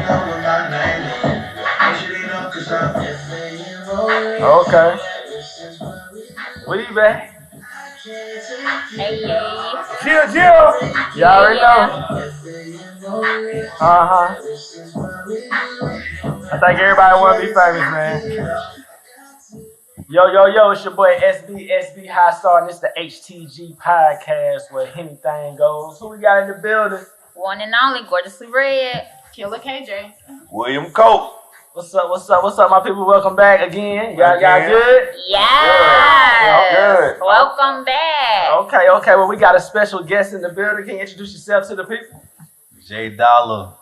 Okay. Where you at? Hey, yay. Jill. You already know. Uh-huh. I think everybody want to be famous, man. Yo, it's your boy SB High Star, and it's the HTG podcast where anything goes. Who we got in the building? One and only, gorgeously red. Killer KJ. William Cope. What's up, my people? Welcome back again. Y'all good? Yes. Good. Welcome back. Okay. Well, we got a special guest in the building. Can you introduce yourself to the people? J Dollar,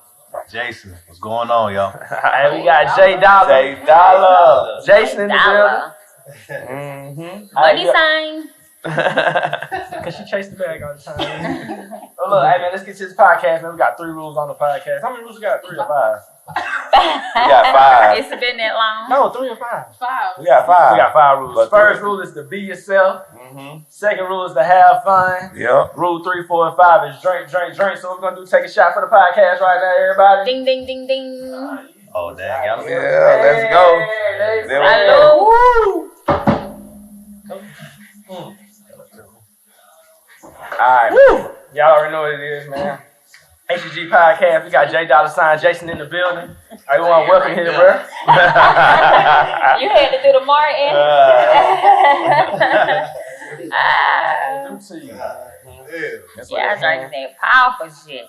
Jason, what's going on, y'all? Hey, we got J Dollar. J Dollar. Jason in the Dollar. building. Money sign. Because she chased the bag all the time. Oh, look, hey, man, let's get to this podcast, man. We got 3 rules on the podcast. How many rules we got? 3 or 5? We got 5. It's been that long. No, 3 or 5. 5. We got 5. We got 5 rules. But First 3. rule is to be yourself. Mm-hmm. Second rule is to have fun. Yep. Rule 3, 4, and 5 is drink. So what we're going to do, take a shot for the podcast right now, everybody. Ding, ding, ding, ding. Oh, dang, y'all. Yeah, let's go. Hey, There Hello. Alright. Y'all already know what it is, man. HTG podcast. We got J Dollar Sign Jason in the building. I want to welcome him, bro. You had to do the Martin. Do to you. That's what Yeah, I that drank hand- that powerful shit.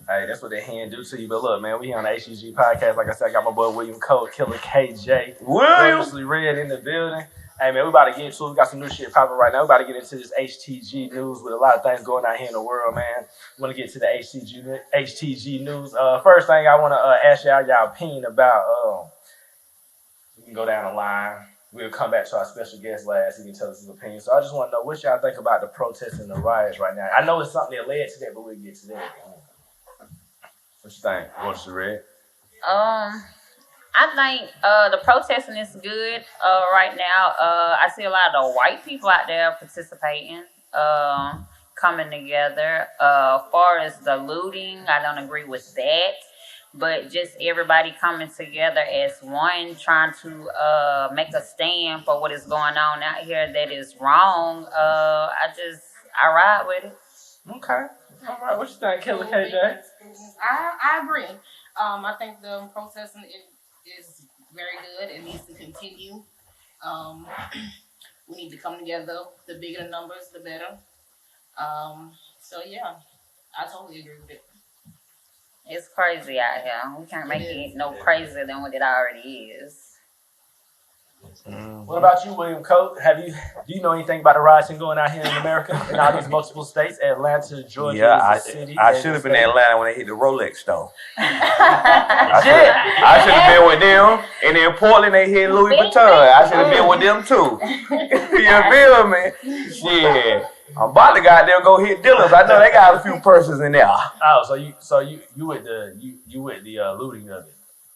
Hey, that's what that hand do to you. But look, man, we here on the HTG podcast. Like I said, I got my boy William Cope, Killer KJ. William. Gorgeously red in the building. Hey, man, we about to get into it. We got some new shit popping right now. We about to get into this HTG news with a lot of things going on here in the world, man. We want to get to the HTG news. First thing I want to ask y'all opinion about. We can go down the line. We'll come back to our special guest last. He can tell us his opinion. So I just want to know what y'all think about the protests and the riots right now. I know it's something that led to that, but we'll get to that. What you think? What's the red? I think the protesting is good right now. I see a lot of the white people out there participating, coming together. Far as the looting, I don't agree with that. But just everybody coming together as one, trying to make a stand for what is going on out here that is wrong. I ride with it. Okay. All right. What you think, Killer KJ? I agree. I think the protesting is very good. It needs to continue. We need to come together. The bigger the numbers, the better. So yeah, I totally agree with it. It's crazy out here. We can't make it no crazier than what it already is. What about you, William Cope? Do you know anything about the rioting going out here in America in all these multiple states? Atlanta, Georgia, Yeah, is a city. I should have been in Atlanta when they hit the Rolex store. Shit. I should have been with them. And in Portland, they hit Louis Vuitton. I should have been with them too. You feel me? Shit. I'm about to goddamn go hit dealers. I know they got a few purses in there. Oh, so you with the looting of it?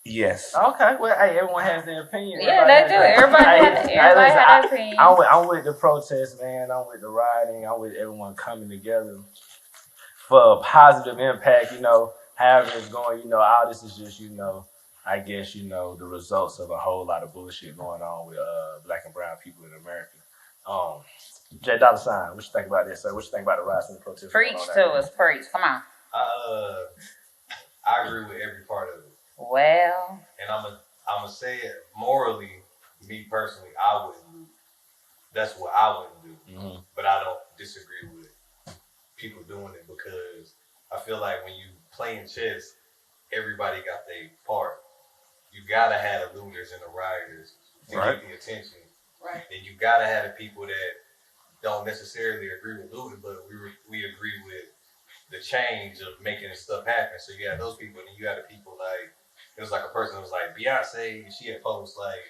Yes. Okay. Well, hey, everyone has their opinion. Yeah, they do. Everybody has their opinion. I'm with the protest, man. I'm with the rioting. I'm with everyone coming together for a positive impact. However it's going. All this is just, I guess, the results of a whole lot of bullshit going on with black and brown people in America. J Dollar Sign, what you think about this, sir? What you think about the riots and the protests? Preach to us, preach. Come on. I agree with every part of it. Well, And I'm say it morally, me personally, I wouldn't do. That's what I wouldn't do. Mm-hmm. But I don't disagree with people doing it because I feel like when you playing chess, everybody got their part. You gotta have the looters and the rioters to Right. get the attention. Right. And you gotta have the people that don't necessarily agree with looting, but we agree with the change of making stuff happen. So you have those people, and then you have the people like, it was like a person that was like, Beyonce, she had posts like,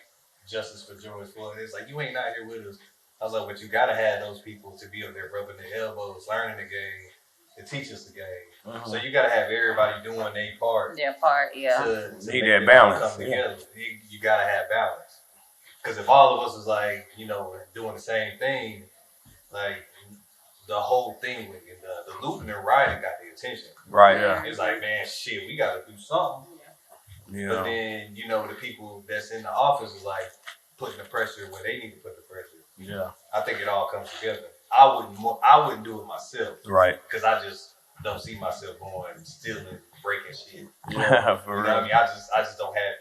justice for George Floyd. It's like, you ain't not here with us. I was like, but you gotta have those people to be up there rubbing their elbows, learning the game, to teach us the game. Mm-hmm. So you gotta have everybody doing their part. their part, yeah. To Need make that it all balance. come together. You gotta have balance. Because if all of us is like, doing the same thing, like the whole thing with the looting and rioting got the attention. Right. Yeah. It's like, man, shit, we gotta do something. Yeah. But then, you know, the people that's in the office is like putting the pressure where they need to put the pressure. Yeah. I think it all comes together. I wouldn't do it myself. Right. Because I just don't see myself going stealing, breaking shit. Yeah, for You know real. what I mean? I just don't have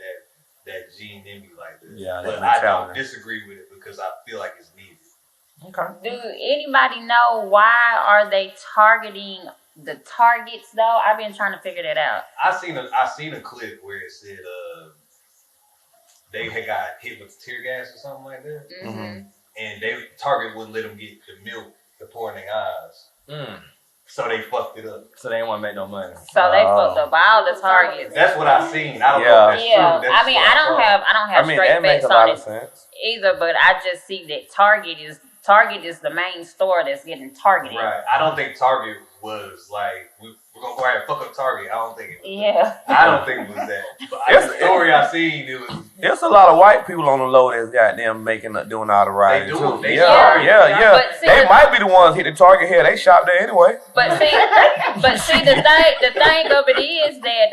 that gene in me like that. Yeah, but that I mentality. don't disagree with it because I feel like it's needed. Okay. Do anybody know why are they targeting the targets though? I've been trying to figure that out. I seen a clip where it said they had got hit with tear gas or something like that, Mm-hmm. and Target wouldn't let them get the milk to pour in their eyes, Mm. so they fucked it up. So they ain't want to make no money. So they fucked up all the targets. That's what I seen. I don't know if that's Yeah, true. That's I mean, what I don't have I mean, straight that makes facts a lot on of it sense. either, but I just see that Target is the main store that's getting targeted. Right. I don't think Target was like we're gonna go ahead and fuck up Target. I don't think it was. Yeah. I don't think it was that. But the story I seen, it was. There's a lot of white people on the low that's goddamn doing all the riding do. too. They yeah. But see, They might be the ones hit the target here. They shop there anyway. But see, the thing of it is that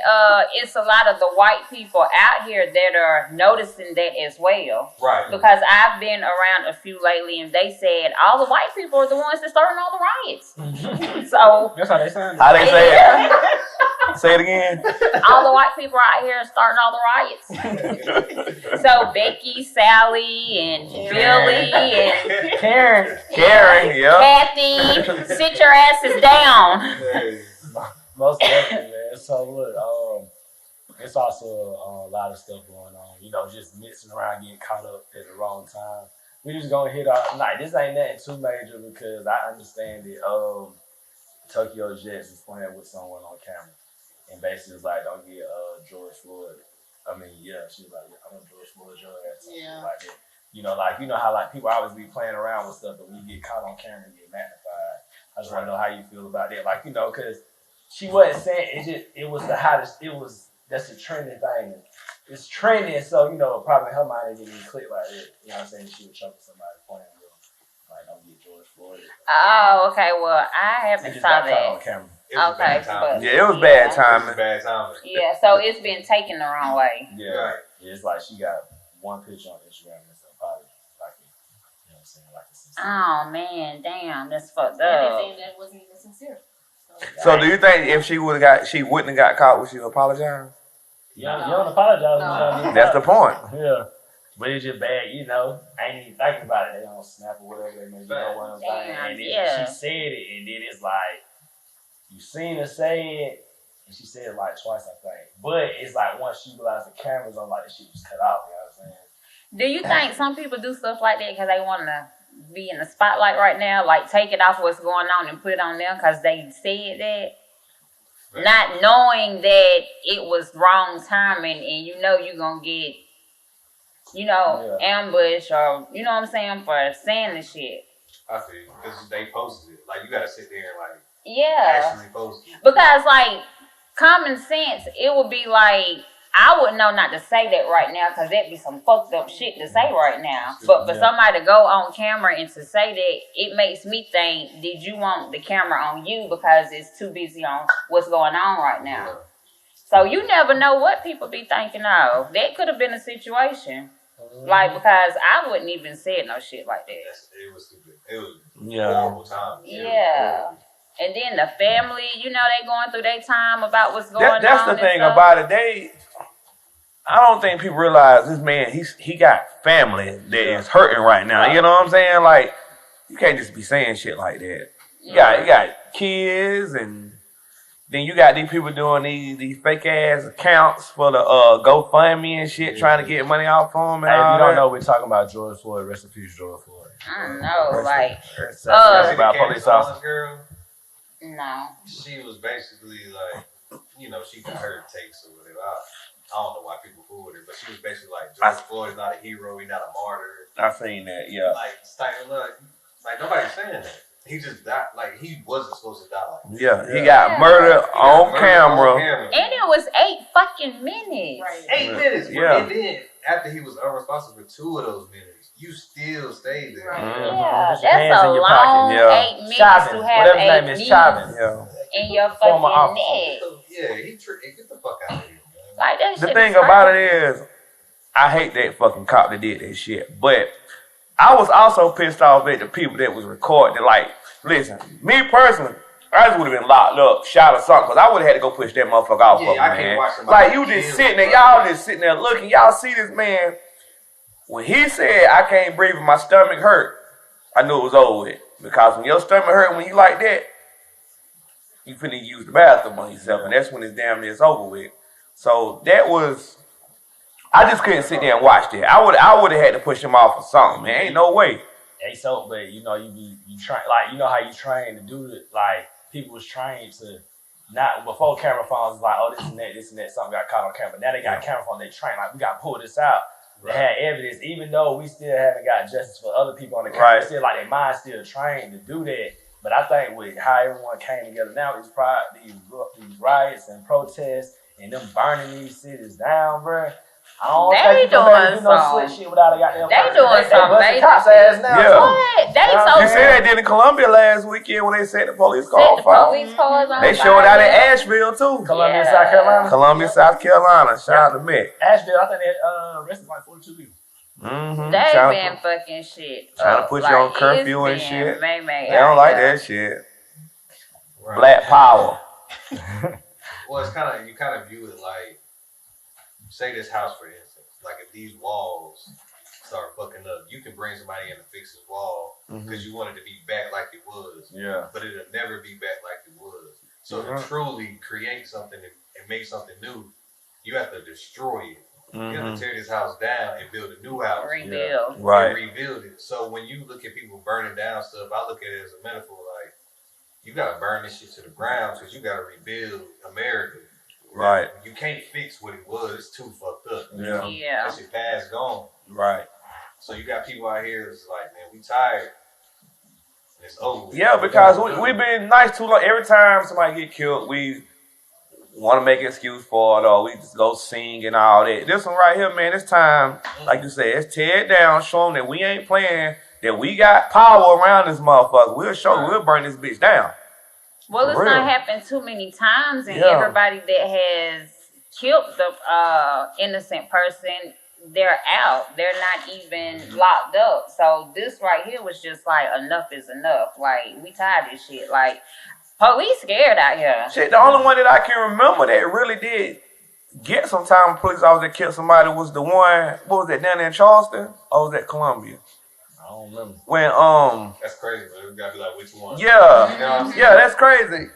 it's a lot of the white people out here that are noticing that as well. Right. Because I've been around a few lately, and they said all the white people are the ones that starting all the riots. So That's how they sound. How they say it? Say it again. all the white people out here are starting all the riots. So Becky, Sally, and Billy, and Karen. Karen, yeah. Kathy, sit your asses down. Most definitely, man. So look, it's also a lot of stuff going on. You know, just mixing around, getting caught up at the wrong time. We just gonna hit our like this ain't nothing too major because I understand it. Tokyo Jets is playing with someone on camera, and basically it's like don't get George Floyd. I mean, yeah, she's like, I want George Floyd your ass. Yeah. Like that. You know how like people always be playing around with stuff, but when you get caught on camera and get magnified. I just want to know how you feel about that. Like, you know, because she wasn't saying it was the hottest. That's a trending thing. It's trending, so you know probably in her mind it didn't even click like that. You know what I'm saying? She was choking somebody playing with like don't get George Floyd. Oh, okay. Well, I haven't saw On that. camera. It was Okay, bad timing. but- Yeah, it was bad It was timing. bad timing. Yeah, so it's been taken the wrong way. Yeah. Right. Yeah, it's like she got one picture on Instagram and it's probably like you know what I'm saying, like a sincere. Oh man, damn, that's fucked And they up. saying that wasn't even sincere. So do you think if she wouldn't have got caught, would she apologize? You don't apologize. No. You don't get That's the point. Yeah. But it's just bad, you know. I ain't even thinking about it. They don't snap or whatever they may do. You know what I'm saying? Damn, And then yeah. she said it, and then it's like, you seen her say it, and she said it like twice, I think. But it's like once she realized the cameras on, like the shit was cut off. You know what I'm saying? Do you think some people do stuff like that because they want to be in the spotlight right now? Like take it off what's going on and put it on them because they said that? Right. Not knowing that it was wrong timing and you know you're going to get, you know, ambush or, you know what I'm saying, for saying the shit. I feel you. Because they posted it. Like, you gotta sit there and, like, Yeah. actually post it. Because, like, common sense, it would be like, I wouldn't know not to say that right now because that'd be some fucked up shit to say right now. But for somebody to go on camera and to say that, it makes me think, did you want the camera on you because it's too busy on what's going on right now? So you never know what people be thinking of. That could have been a situation. Like, because I wouldn't even say no shit like that. It was stupid. It was Yeah. horrible time. Yeah. And then the family, you know, they going through their time about what's going on. That's the and thing stuff. about it. I don't think people realize this man. He got family that is hurting right now. You know what I'm saying? Like you can't just be saying shit like that. You got kids, and then you got these people doing these fake ass accounts for the GoFundMe and shit, trying to get money off for them. Hey, if you don't know, we're talking about George Floyd. Rest in peace, George Floyd. I don't know, like, That's See about the police Kansas officers. girl? no. She was basically like, you know, she got her takes or whatever. I don't know why people fool with her, but she was basically like, George Floyd's not a hero, he's not a martyr. I seen that. Yeah. Like, like nobody's saying that. He just died. Like, he wasn't supposed to die like that. Yeah. He got murdered on camera. And it was 8 fucking minutes. Right. 8 minutes. Yeah. And then, after he was unresponsible for 2 of those minutes, you still stayed there. Right. Yeah, Put your that's hands a in your long pocket. Yeah. 8 minutes Chavez, to have whatever his 8 name is, minutes Chavez. Yeah. in your Former fucking officer. neck. So, yeah, get the fuck out of here, man. Like that The shit thing is about crazy. it is, I hate that fucking cop that did that shit. But I was also pissed off at the people that was recording. Like, listen, me personally, I just would have been locked up, shot or something, because I would have had to go push that motherfucker off of me, I can't man. watch somebody Like, you just kill sitting there, somebody. y'all just sitting there looking. Y'all see this man. When he said, I can't breathe and my stomach hurt, I knew it was over with. Because when your stomach hurt, when you like that, you finna use the bathroom on yourself, and that's when it's damn near over with. So that was, I just couldn't sit there and watch that. I would have had to push him off or something, man. Ain't no way. Hey, so, but you know, you train, like, you know how you train to do it. Like, people was trained to not, before camera phones was like, oh, this and that, something got caught on camera. Now they got camera phones, they train, like, we got to pull this out. They had evidence, even though we still haven't got justice for other people on the camera. Right. Still, like, their mind still trained to do that. But I think with how everyone came together now, these riots and protests and them burning these cities down, bro. I don't They think you doing do no some- slick shit without a goddamn. They doing some busting major cops' shit. ass now. Yeah. What? They You so You see they did in Columbia last weekend when they set the police car set on the fire. police cars on They showed fire. out in Asheville too. Columbia, Yeah. South Carolina. Columbia, South Carolina. Shout out to Mick. Asheville, I think they arrested like 42 people. Mm-hmm. They been fucking shit. Trying to up. put you on Like, curfew and it's shit. been They don't like that shit. Right. Black power. Well, it's kind of, you kind of view it like, say this house for instance, like if these walls start fucking up, you can bring somebody in to fix this wall because you want it to be back like it was. Yeah. But it'll never be back like it was. So to truly create something and make something new, you have to destroy it. You have to tear this house down and build a new house. Rebuild. Right. And rebuild it. So when you look at people burning down stuff, I look at it as a metaphor. Like, you gotta burn this shit to the ground because you gotta rebuild America. Right. You can't fix what it was. It's too fucked up. Yeah. Yeah. That shit past gone. Right. So you got people out here that's like, man, we tired. And it's over. Yeah, because we've been nice too long. Every time somebody get killed, we want to make an excuse for it, or we just go sing and all that. This one right here, man, this time, like you said, let's tear it down, show them that we ain't playing, that we got power around this motherfucker. We'll burn this bitch down. Well, it's For real. not happened too many times, and Yeah. everybody that has killed the innocent person, they're out. They're not even locked up. So this right here was just like, enough is enough. Like, we tired of this shit. Like, police scared out here. Shit, the only one that I can remember that really did get some time police officer that killed somebody was the one, what was that, down there in Charleston? Or was that Columbia? I don't remember. When, That's crazy, but we gotta be like, which one? yeah, You know what I'm saying? yeah, that's crazy.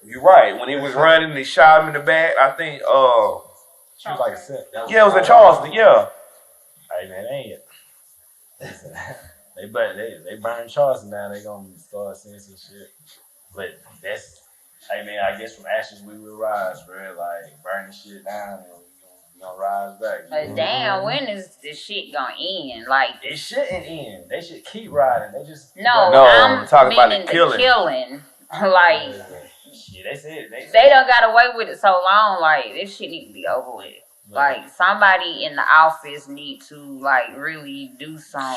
You're right. When he was running, they shot him in the back. I think, She was like a set. yeah, it was in Charleston, yeah. Hey man, they ain't. Listen, they burn Charleston down. They gonna start seeing some shit. But that's, hey man, I guess from ashes we will rise, bro. Like burn the shit down and we gonna rise back. But damn, when is this shit gonna end? Like, It shouldn't end. They should keep riding. They just no, No, I'm I'm talking about meaning the killing. Like, Yeah, they said they done got away with it so long. Like, this shit need to be over with. Like, somebody in the office need to, like, really do some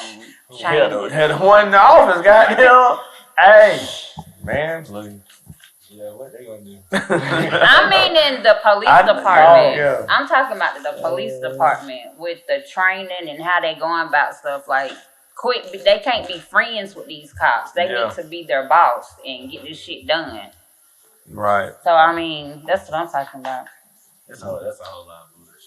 Yeah, change. the one in the office, goddamn. Hey, Man, yeah, what they gonna do? I mean, in the police I- department. oh, yeah. I'm talking about the police department with the training and how they going about stuff. Like, they can't be friends with these cops. They Yeah. need to be their boss and get this shit done. right. So, I mean, that's what I'm talking about. That's a whole lot of bullshit.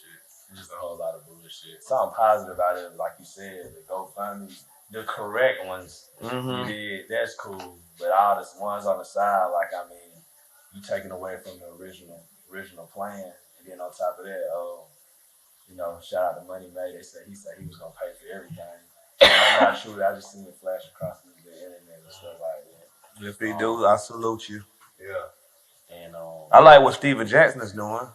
It's just a whole lot of bullshit. Something positive about it, like you said, the GoFundMe, the correct ones you did, that's cool. But all the ones on the side, like, I mean, you taking away from the original plan, and then on top of that, you know, shout out to Money May. He said he was gonna pay for everything. I'm not sure. I just seen it flash across the internet and stuff like that. If he do, I salute you. Yeah. And I like what Steven Jackson is doing.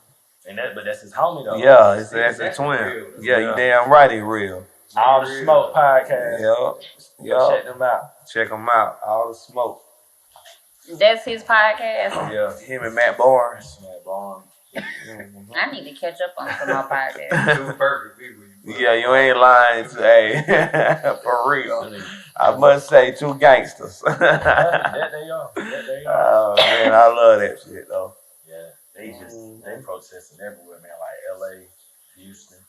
but that's his homie though. Yeah, that's a That's twin. real. Yeah, you Yeah. damn right he real. All the Smoke podcast. Yeah. Check them out. Check him out. All the smoke. That's his podcast. Yeah. Him and Matt Barnes. Matt Barnes. I need to catch up on some more podcasts. Two perfect people. Yeah, you ain't lying. Hey, for real. I must say, two gangsters. That they are. Oh man, I love that shit though. Yeah. they protesting everywhere, man. Like LA, Houston,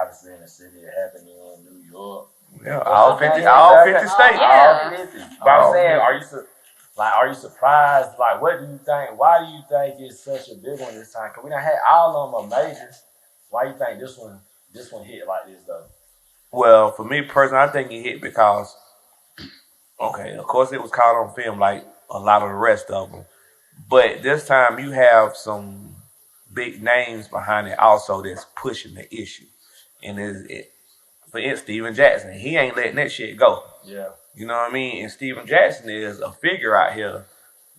obviously in the city it happened in New York. Yeah, all 50 states. Yeah. All 50. But I'm All saying, 50. are you surprised? Like, what do you think? Why do you think it's such a big one this time? Cause we done had all of them are major. Why you think this one hit like this though? Well, for me personally, I think it hit because, okay, of course it was caught on film like a lot of the rest of them. But this time you have some big names behind it also that's pushing the issue. And for instance, Steven Jackson, he ain't letting that shit go. Yeah. You know what I mean? And Steven Jackson is a figure out here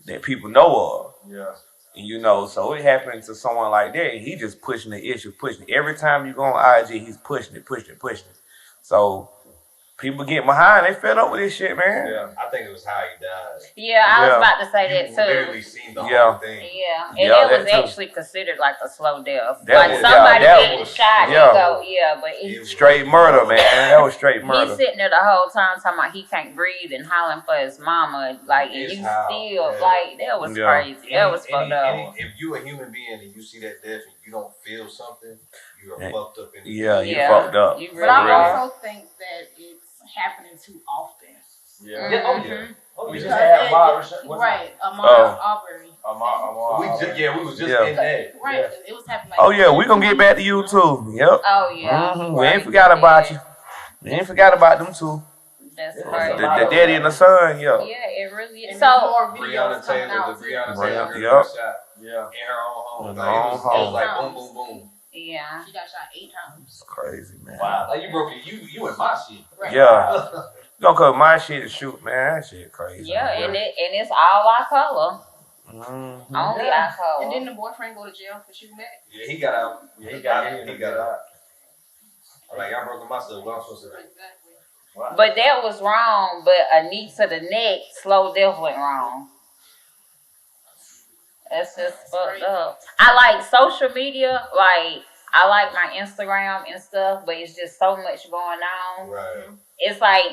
that people know of. Yeah. And so it happened to someone like that, and he just pushing the issue, pushing it. Every time you go on IG, he's pushing it. So people get behind, they fed up with this shit, man. Yeah. I think it was how he died. Yeah, I was Yeah. about to say that You too. literally seen the Yeah. whole thing. Yeah, and Yeah, it that was too. actually considered like a slow death. That Like was- somebody yeah, that getting was- shot yeah. and go, yeah, but Straight murder, man. That was straight he's murder. sitting there the whole time talking about he can't breathe and hollering for his mama. Like, and It's you how- still, yeah. like, that was Yeah. crazy. That was fucked up. If you a human being and you see that death and you don't feel something, you are Yeah. fucked up. Yeah, you Yeah. fucked up. You But really I are. also think that it's happening too often. Yeah. Yeah, oh yeah. Oh, We yeah. just had Amara. Right, Amar Oh. Aubrey. We was just Yeah. in that. Right, Yeah. it was happening. Like Oh yeah, we gonna get back to you too. Yep. Oh, yeah. We ain't forgot about you. We ain't forgot about them two. That's Yeah. The, crazy. the daddy and the son, yeah. Yeah, it really is. And So, more Breonna videos coming Taylor, out the too. Breonna Right. Taylor girl Yep. got shot Yeah. in her own home. In Like, her it own was home. like boom, boom, boom. yeah. She got shot 8 times. It's crazy, man. Wow. Like you broke it. You in my shit. Right. Yeah. Don't cut my shit and shoot, man. That shit crazy. Yeah, man. and it's all our color. Mhm. Only Yeah. our color. And didn't the boyfriend go to jail for shooting that? Yeah, he got out. Yeah, he got out. Like y'all broke my stuff. What I'm supposed to do? Exactly. Wow. But that was wrong. But a knee to the neck, slow death went wrong. That's just fucked up. I like social media. Like, I like my Instagram and stuff, but it's just so much going on. Right. It's like,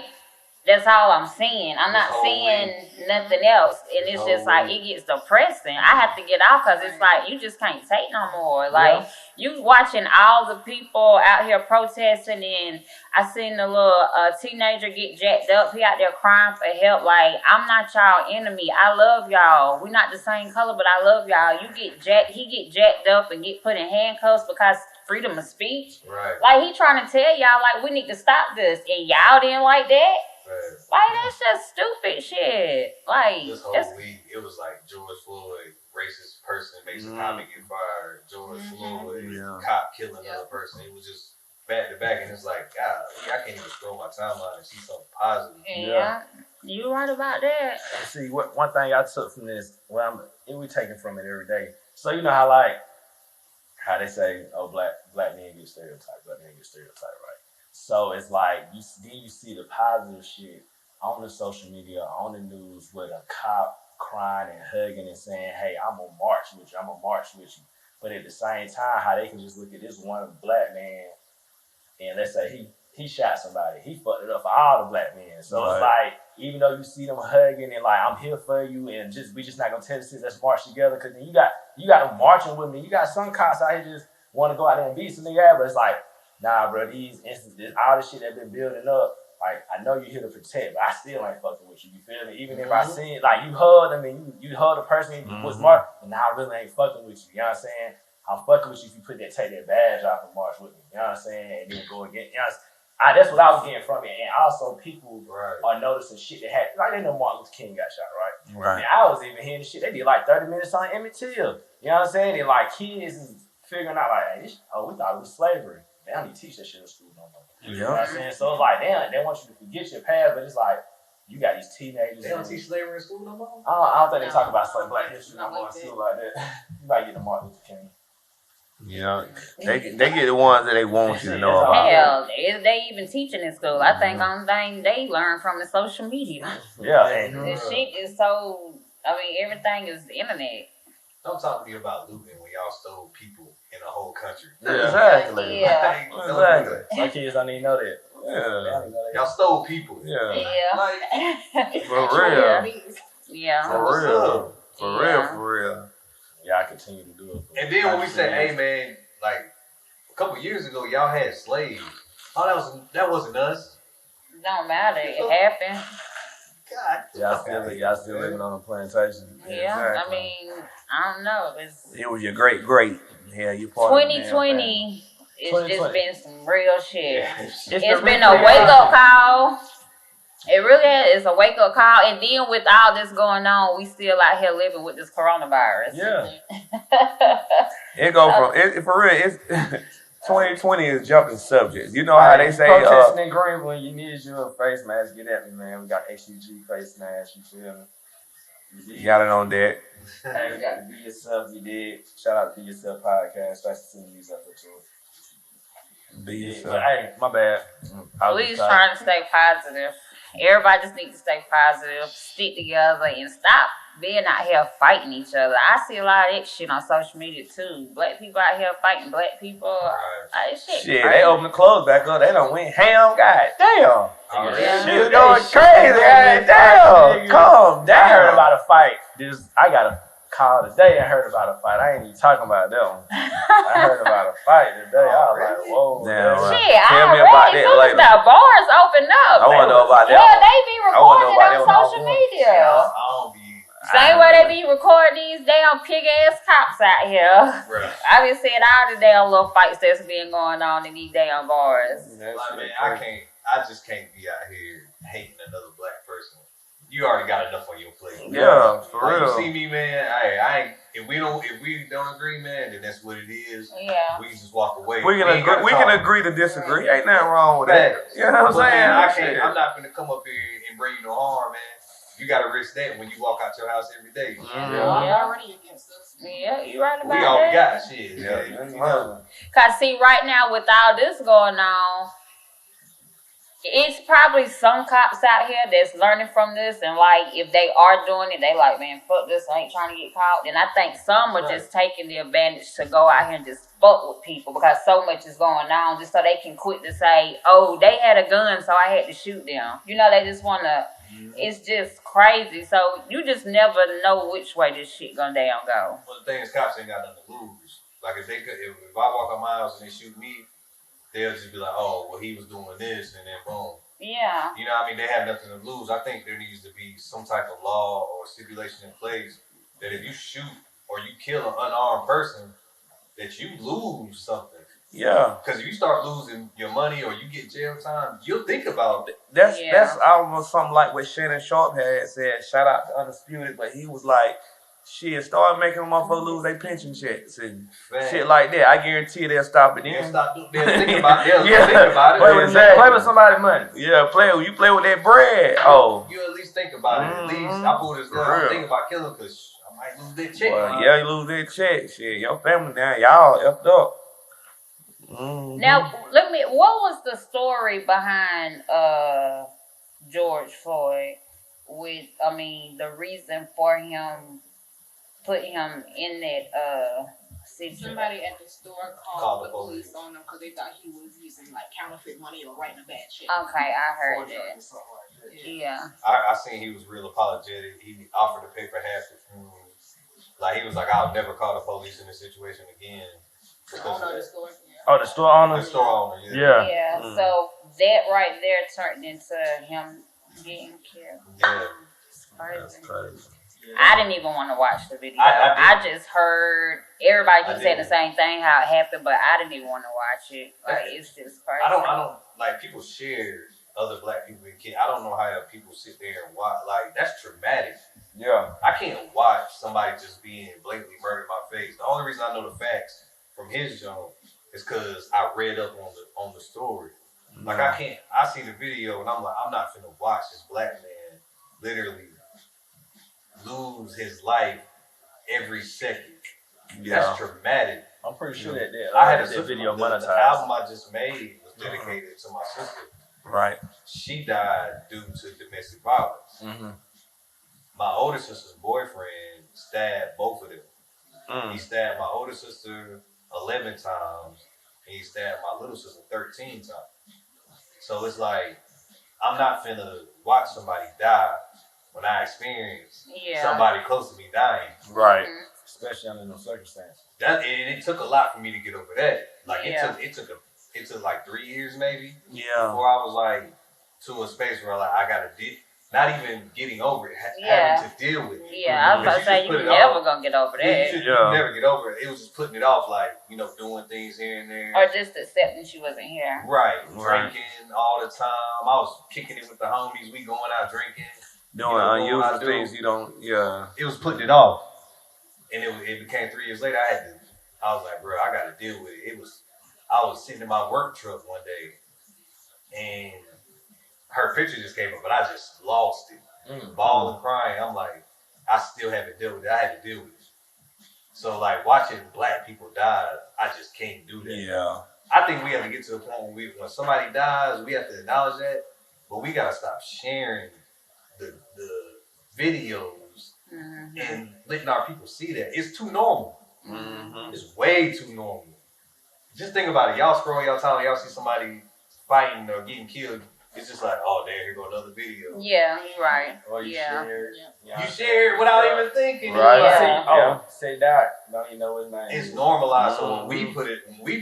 that's all I'm seeing. I'm This not whole seeing week. nothing else. And it's This just whole like, it gets depressing. I have to get off because it's like, you just can't take no more. Like, you watching all the people out here protesting, and I seen the little teenager get jacked up. He out there crying for help. Like, I'm not y'all enemy. I love y'all. We not the same color, but I love y'all. He get jacked up and get put in handcuffs because freedom of speech. Right. Like, he trying to tell y'all, like, we need to stop this. And y'all didn't like that? Right. Like, that's just stupid shit. Like, This that's, whole week, it was like George Floyd, racist person makes a Mhm. cop get fired. George Floyd, Yeah. cop killing another person. It was just back to back, and it's like, God, I can't even scroll my timeline and see something positive. yeah, you right about that. See, one thing I took from this, we taking from it every day. So you know how they say, oh, black men get stereotyped, right? So it's like you see the positive shit on the social media, on the news, with a cop crying and hugging and saying, "Hey, I'm gonna march with you." But at the same time, how they can just look at this one black man and let's say he shot somebody, he fucked it up for all the black men. So it's like, even though you see them hugging and like, I'm here for you, and we just not gonna tell the let's march together, because then you got them marching with me. You got some cops out here just want to go out there and beat some nigga, but it's like, nah, bro, these instances, all the shit that been building up, like, I know you're here to protect, but I still ain't fucking with you. You feel me? Even if I seen, like, you hug them and you hug the person who was marked, but now I really ain't fucking with you. You know what I'm saying? I'm fucking with you if you take that badge off and march with me. You know what I'm saying? And then go again. You know what I'm saying? That's what I was getting from it. And also, people are noticing shit that happened. Like, they know Martin Luther King got shot, right? Right. And I was even hearing the shit. They did like 30 minutes on Emmett Till. You know what I'm saying? And like, kids is figuring out, like, hey, we thought it was slavery. They don't need to teach that shit in school no more. You know what I'm saying? So it's like, they want you to forget your past, but it's like, you got these teenagers. They don't teach slavery in school no more? I don't think they talk about black history no more in school like that. You might get the Martin Luther King. Yeah, they get the ones that they want you to know about. Hell, is they even teaching in school? I think only thing they learn from is social media. Yeah, and This shit is so. I mean, everything is the internet. Don't talk to me about looting when y'all stole people in a whole country. exactly. Yeah. Don't do that. Exactly. My kids don't even know that. They Yeah, don't even know that. Y'all stole people. yeah, Yeah. for real, Yeah. for real, for Yeah. real, for real. Yeah, y'all continue to do it. And then when we say, hey man, like a couple years ago, y'all had slaves. Oh, that wasn't us. Don't matter. It happened. God, y'all still living on a plantation. Yeah, exactly. I mean, I don't know. It was your great. Yeah, you part 2020. It's just been some real shit. Yeah. It's been a wake up call. It really is a wake up call. And then with all this going on, we still out here living with this coronavirus. Yeah. It go from for real. It's 2020 is jumping subjects. You know how they say protesting in green when you need your face mask. Get at me, man. We got HTG face mask. You feel me? you got it on deck. Hey, we got the Be Yourself. You did. Shout out to Be Yourself podcast. Thanks for sending these up to us. Be yourself. But, hey, my bad. We just trying to stay positive. Everybody just needs to stay positive, stick together, and stop being out here fighting each other. I see a lot of that shit on social media too. Black people out here fighting black people. Shit, they open the clothes back up. They done went ham. God damn. Yeah. Shit going crazy. God damn. Calm down. I heard about a fight. I got a call today. I heard about a fight. I ain't even talking about that one. I heard about a fight today. I was like, whoa. Damn, right. Shit, Tell I me about read that as soon as later. the bars open up. I want to know about that. Yeah, they be I wanna know recording about on that social one. media. I don't be. Same way they be recording these damn pig ass cops out here. Bruh. I been seeing all the damn little fights that's been going on in these damn bars. Like, man, I just can't be out here hating another black person. You already got enough on your plate. Yeah, for like, real. You see me, man. I ain't. If we don't agree, man, then that's what it is. Yeah. We can just walk away. We can agree to disagree. Ain't nothing wrong with that. You know what I'm saying? I'm not gonna come up here and bring you no harm, man. You gotta risk that when you walk out your house every day. Yeah. Already against us. Yeah, you right about We all that. got shit. Yeah. Cause see, right now with all this going on, it's probably some cops out here that's learning from this, and like if they are doing it, they like, man, fuck this, I ain't trying to get caught. And I think some are just taking the advantage to go out here and just fuck with people because so much is going on, just so they can quit to say, oh, they had a gun, so I had to shoot them. You know, they just wanna. It's just crazy. So you just never know which way this shit gonna damn go. Well, the thing is, cops ain't got nothing to lose. Like if I walk out my house and they shoot me, they'll just be like, oh, well, he was doing this, and then boom. Yeah. You know what I mean? They have nothing to lose. I think there needs to be some type of law or stipulation in place that if you shoot or you kill an unarmed person, that you lose something. Yeah. Because if you start losing your money or you get jail time, you'll think about it. That's almost something like what Shannon Sharp had said. Shout out to Undisputed, but he was like, shit, start making them motherfuckers lose their pension checks and shit like that. I guarantee they'll stop it then. They'll think about it. They'll think about it. Play with somebody's money. Yeah, you play with that bread. Oh. You at least think about it. At least I pull this gun. I'm thinking about killing because I might lose that check. Well, yeah, you lose that check. Shit, your family now, y'all effed up. Mm-hmm. Now, what was the story behind George Floyd the reason for him putting him in that situation? Somebody at the store called the police on him because they thought he was using like counterfeit money or writing a bad check. Okay, I heard that. Yeah. I seen he was real apologetic. He offered to pay for half the funeral. Like he was like, I'll never call the police in this situation again. The owner of the store. Oh, the store owner? The store owner, yeah. Yeah, so that right there turned into him getting killed. Yeah. It's crazy. That's crazy. I didn't even want to watch the video. I just heard everybody keep saying the same thing, how it happened, but I didn't even want to watch it. Like, it's just crazy. I don't like people share other black people and kids. I don't know how people sit there and watch. Like, that's traumatic. Yeah. I can't watch somebody just being blatantly murdered in my face. The only reason I know the facts from his job is because I read up on the story. Like I see the video and I'm like, I'm not finna watch this black man literally lose his life every second. Yeah. That's traumatic. I'm pretty sure that I had that video monetized. The album I just made was dedicated to my sister. Right. She died due to domestic violence. Mm-hmm. My older sister's boyfriend stabbed both of them. He stabbed my older sister 11 times, and he stabbed my little sister 13 times. So it's like, I'm not finna watch somebody die when I experience somebody close to me dying. Right. especially under those circumstances. And it took a lot for me to get over that. Like Yeah. it took like 3 years maybe Yeah. before I was like to a space where like I gotta not even getting over it, Yeah. having to deal with it. Yeah, I was about to say you never gonna get over that, You never get over it. It was just putting it off, like doing things here and there. or just accepting she wasn't here. Right, drinking all the time. I was kicking it with the homies. We going out drinking, Doing unusual things you don't. Yeah. It was putting it off, and it became 3 years later. I was like, bro, I got to deal with it. I was sitting in my work truck one day, and her picture just came up, but I just lost it, bawling, crying. I'm like, I still haven't dealt with it. I had to deal with it. So like watching black people die, I just can't do that. Yeah. I think we have to get to a point where when somebody dies, we have to acknowledge that, but we gotta stop sharing the videos and letting our people see that. It's too normal. It's way too normal. Just think about it. Y'all scroll y'all time, y'all see somebody fighting or getting killed. It's just like, oh, there, here go another video. Yeah, you're right. Or you Yeah. share. You share it without even thinking. Right. Yeah. Say that. Don't even know his name. It's normalized. So when we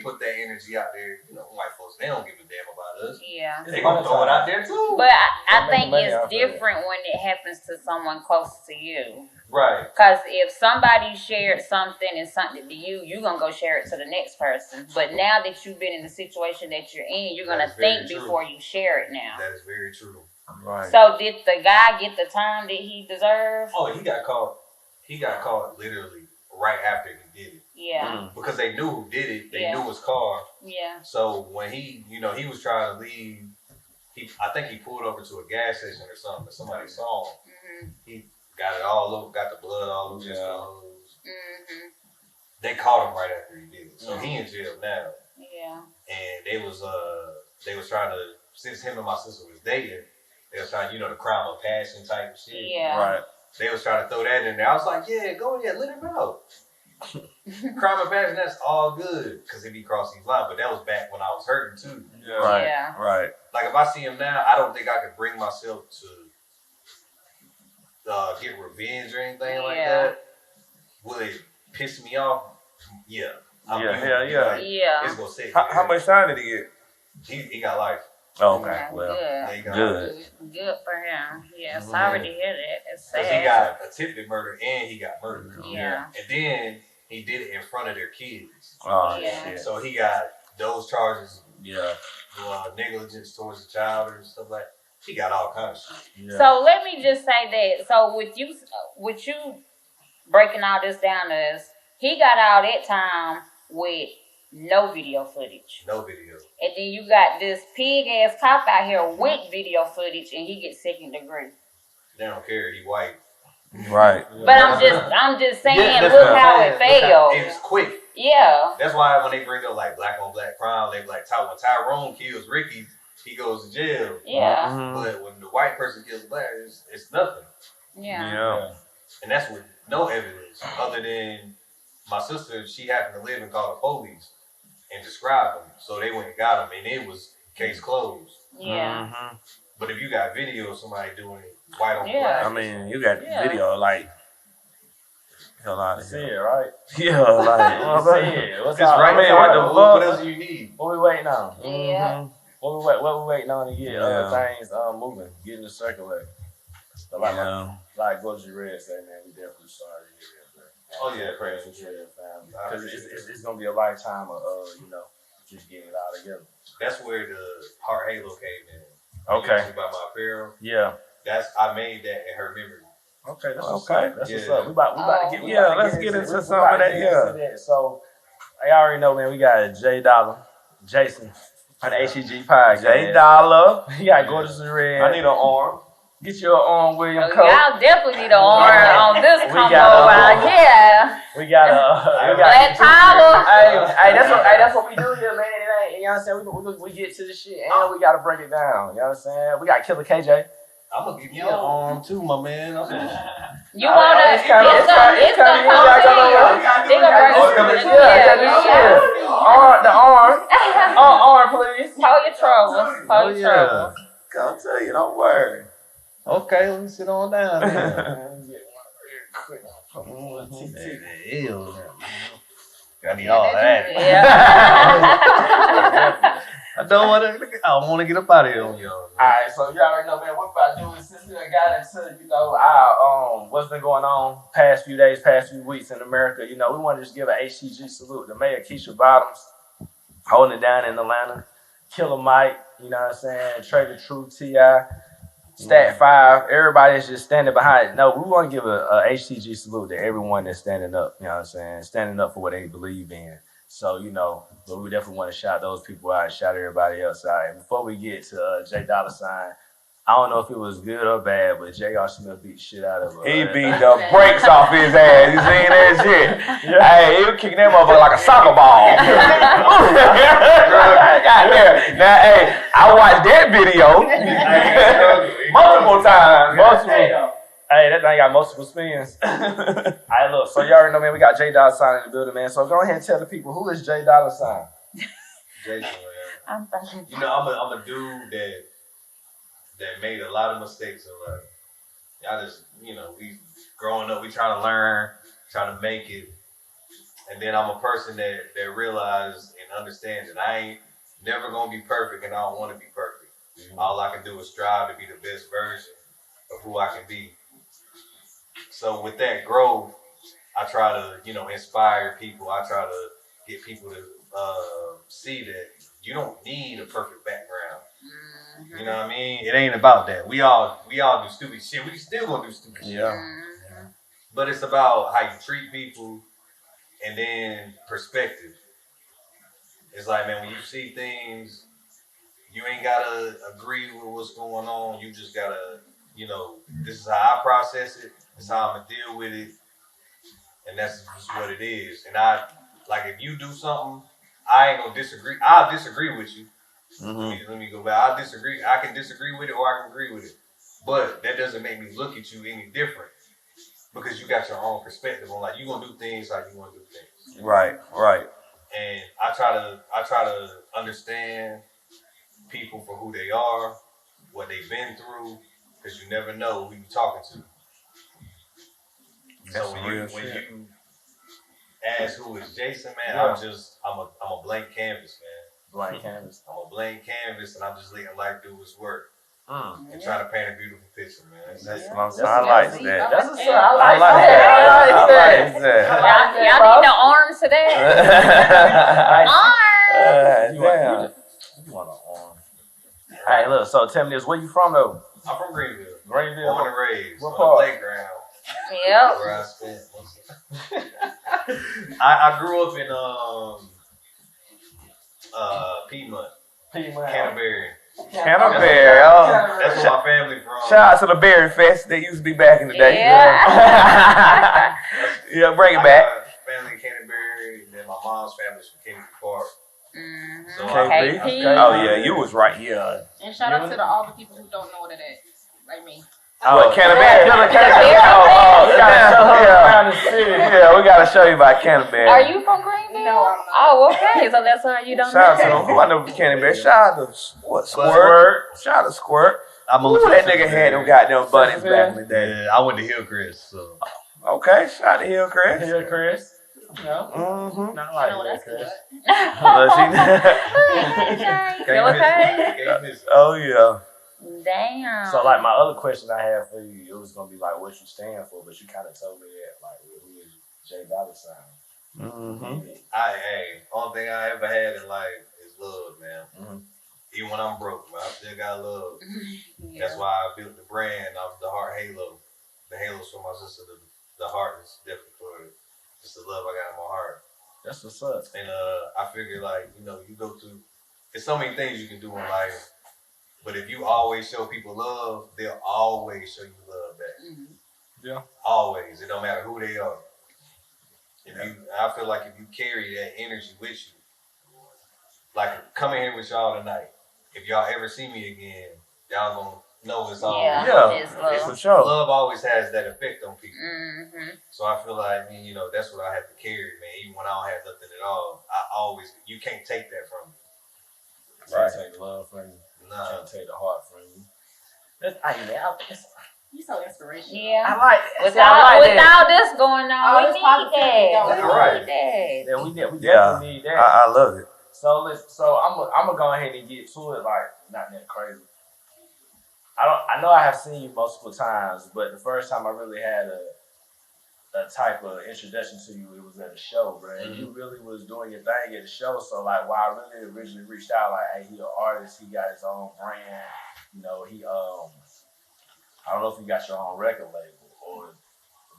put that energy out there, white folks, they don't give a damn about us. Yeah. They gonna throw it out there too. But I They think make money it's off of it. different when it happens to someone close to you. Right. Because if somebody shared something and something to you, you're going to go share it to the next person. But now that you've been in the situation that you're in, you're going to That's very think true. before you share it now. That is very true. Right. So did the guy get the time that he deserved? Oh, he got caught. He got caught literally right after he did it. Yeah. Because they knew who did it. They Yeah. knew his car. Yeah. So when he was trying to leave, I think he pulled over to a gas station or something, and somebody saw him. He got it all over, got the blood all over his clothes. They caught him right after he did it. So he in jail now. Yeah. And they was trying to, since him and my sister was dating, they was trying, the crime of passion type of shit. Yeah. Right. They was trying to throw that in there. I was like, yeah, go ahead, let him out. Crime of passion, that's all good, because if he crossed these lines. But that was back when I was hurting too. Right. Yeah. Right. Like if I see him now, I don't think I could bring myself to get revenge or anything like that. Will it piss me off? Yeah. Yeah. It's gonna sit. How much time did he get? He got life. Oh, okay. Yeah, Well, good. Yeah, he got good. life. Good for him. Yeah, sorry to hear that. It's Because sad. he got attempted murder and he got murdered. Yeah. And then he did it in front of their kids. Oh, Yeah. shit. So he got those charges, Yeah. negligence towards the child or stuff like that. He got all kinds of shit. Yeah. So let me just say that. So with you breaking all this down to us, he got all that time with no video footage. No video. And then you got this pig ass cop out here with video footage, and he gets second degree. They don't care. He white. Right. But I'm just saying, that's look what I'm how saying. it failed. It was quick. Yeah. That's why when they bring up like black on black crime, they be like, when Tyrone kills Ricky, he goes to jail. Yeah. But when the white person kills black, it's nothing. Yeah. Yeah. And that's with no evidence other than my sister. She happened to live and call the police and describe him. So they went and got him, and it was case closed. Yeah. But if you got video of somebody doing it white on Yeah. black, I mean, you got Yeah. video like hell out of See here. it, right? Yeah, like See it. What's it's up? right I mean, there. what the What fuck? else do you need? What we waiting on? Yeah. What we waiting on to get things moving, getting the circulate. So like Gorgeous Red said, man, we definitely sorry to hear that. Oh yeah, Prayers crazy. for your family, because it's gonna be a lifetime of just getting it all together. That's where the Heart Halo came in. Okay. You about my apparel. Yeah. I made that in her memory. Okay, that's what's Okay. up. That's what's Yeah. up. We about to get. Yeah, let's get into we some about of to that, get yeah. into that. So, I already know, man. We got J Dollar, Jason, on the HTG podcast. J Dollar. You got Gorgeous Red. I need an arm. Get your arm, William So Coat. y'all definitely need an order on this We combo got right here. We got Black Power. Hey, that's what we do here, man. It ain't, you know what I'm saying? We get to the shit and we gotta break it down. You know what I'm saying? We got Killer KJ. I'm gonna give you an arm too, my man. You wanna? It's coming. It's gonna come Yeah, to you. They gonna bring Oh, it coming. to you. Yeah. The arm, please. Hold your troubles. Hold your troubles. Come tell you, don't worry. Okay, let me sit on down. Man, get one real quick. Ew. I need all that. Yeah. I don't want to get up out of here. Alright, so you already know, man, what about doing since we done got into, our what's been going on past few days, past few weeks in America, we want to just give an HTG salute to Mayor Keisha Bottoms, holding it down in Atlanta. Killer Mike, you know what I'm saying, Trader True, T.I., Stat 5, everybody's just standing behind it. No, we want to give a HTG salute to everyone that's standing up, you know what I'm saying, standing up for what they believe in. So, but we definitely want to shout those people out and shout everybody else out. And before we get to Jay Dollar Sign, I don't know if it was good or bad, but J.R. Smith beat the shit out of her. He beat the brakes off his ass. You seen that shit? Yeah. Hey, he was kicking that motherfucker like a soccer ball. Goddamn. Now, hey, I watched that video multiple times. Hey, that thing got multiple spins. All right, look. So you already know, man. We got J Dollar Sign in the building, man. So go ahead and tell the people, who is J Dollar Sign? Jason, I'm thinking. I'm a dude that made a lot of mistakes in life. I just, we growing up, we trying to learn, trying to make it. And then I'm a person that realizes and understands that I ain't never gonna be perfect and I don't want to be perfect. Mm-hmm. All I can do is strive to be the best version of who I can be. So with that growth, I try to, inspire people. I try to get people to see that you don't need a perfect background. Mm-hmm. You know what I mean? It ain't about that. We all do stupid shit. We still gonna do stupid shit. Mm-hmm. But it's about how you treat people and then perspective. It's like, man, when you see things, you ain't gotta agree with what's going on. You just gotta, this is how I process it. This is how I'm gonna deal with it. And that's just what it is. And if you do something, I ain't gonna disagree. I'll disagree with you. Mm-hmm. Let me go back. I'll disagree. I can disagree with it or I can agree with it. But that doesn't make me look at you any different because you got your own perspective on you gonna do things how you wanna do things. Right. And I try to understand people for who they are, what they've been through, because you never know who you're talking to. That's so when you ask who is Jason, man, yeah. I'm a blank canvas, man. Blank canvas. I'm a blank canvas, and I'm just letting life do its work and try to paint a beautiful picture, man. That's what I'm saying. I like that. That's a I like that. Y'all need the arms to that. Arms. You want an arm? All right, look. So tell me this: where you from, though? I'm from Greenville. Born and raised. What on part? the playground. Yep. Where I spent. I grew up in Piedmont. Canterbury. Canterbury, That's where my family from. Shout out to the Berry Fest. They used to be back in the day. Yeah. Yeah, bring it back. Family in Canterbury, and then my mom's family's from Kennedy Park. Mm-hmm. So KP. Oh yeah, you was right here. And shout out to all the people who don't know what it is, like me. What, Canterbury? Yeah, we gotta show you about Canterbury. Are you from Greenville? No, I'm not. Oh, okay. So that's why you don't Shout out to know. them. Who I know from Canterbury? Shout out to Squirt. Shout out to Squirt. Ooh, that nigga had them goddamn bunnies back in the day. Yeah, I went to Hillcrest, so. Okay, shout out to Hillcrest. Hillcrest. No. Mm-hmm. Not like No, that's Hillcrest. Okay. Oh yeah. Damn. So like my other question I had for you, it was gonna be like what you stand for, but you kind of told me that who is J Dollar Sign. Mm-hmm. Only thing I ever had in life is love, man. Mm-hmm. Even when I'm broke, man, I still got love. Yeah. That's why I built the brand of the Heart Halo. The halo's for my sister. The heart is definitely for just the love I got in my heart. That's what's up. And I figure you go through. There's so many things you can do in life. But if you always show people love, they'll always show you love back. Mm-hmm. Yeah. Always. It don't matter who they are. I feel like if you carry that energy with you, like coming here with y'all tonight, if y'all ever see me again, y'all gonna know it's all It's love. For sure. Love always has that effect on people. Mm-hmm. So I feel like, that's what I have to carry, man. Even when I don't have nothing at all, you can't take that from me. Can't take love from you. Nah. Can't take the heart from you. You so inspirational. Yeah. I like that. With See, I like with that. all this going on, All we this need positivity that. going We on. need that. Yeah, we Yeah. definitely need that. I love it. So I'm gonna go ahead and get to it. Like, not that crazy. I know I have seen you multiple times, but the first time I really had a type of introduction to you, it was at a show, bro. And you really was doing your thing at the show. So like, why I really originally reached out, like, hey, he an artist, he got his own brand. You know, I don't know if you got your own record label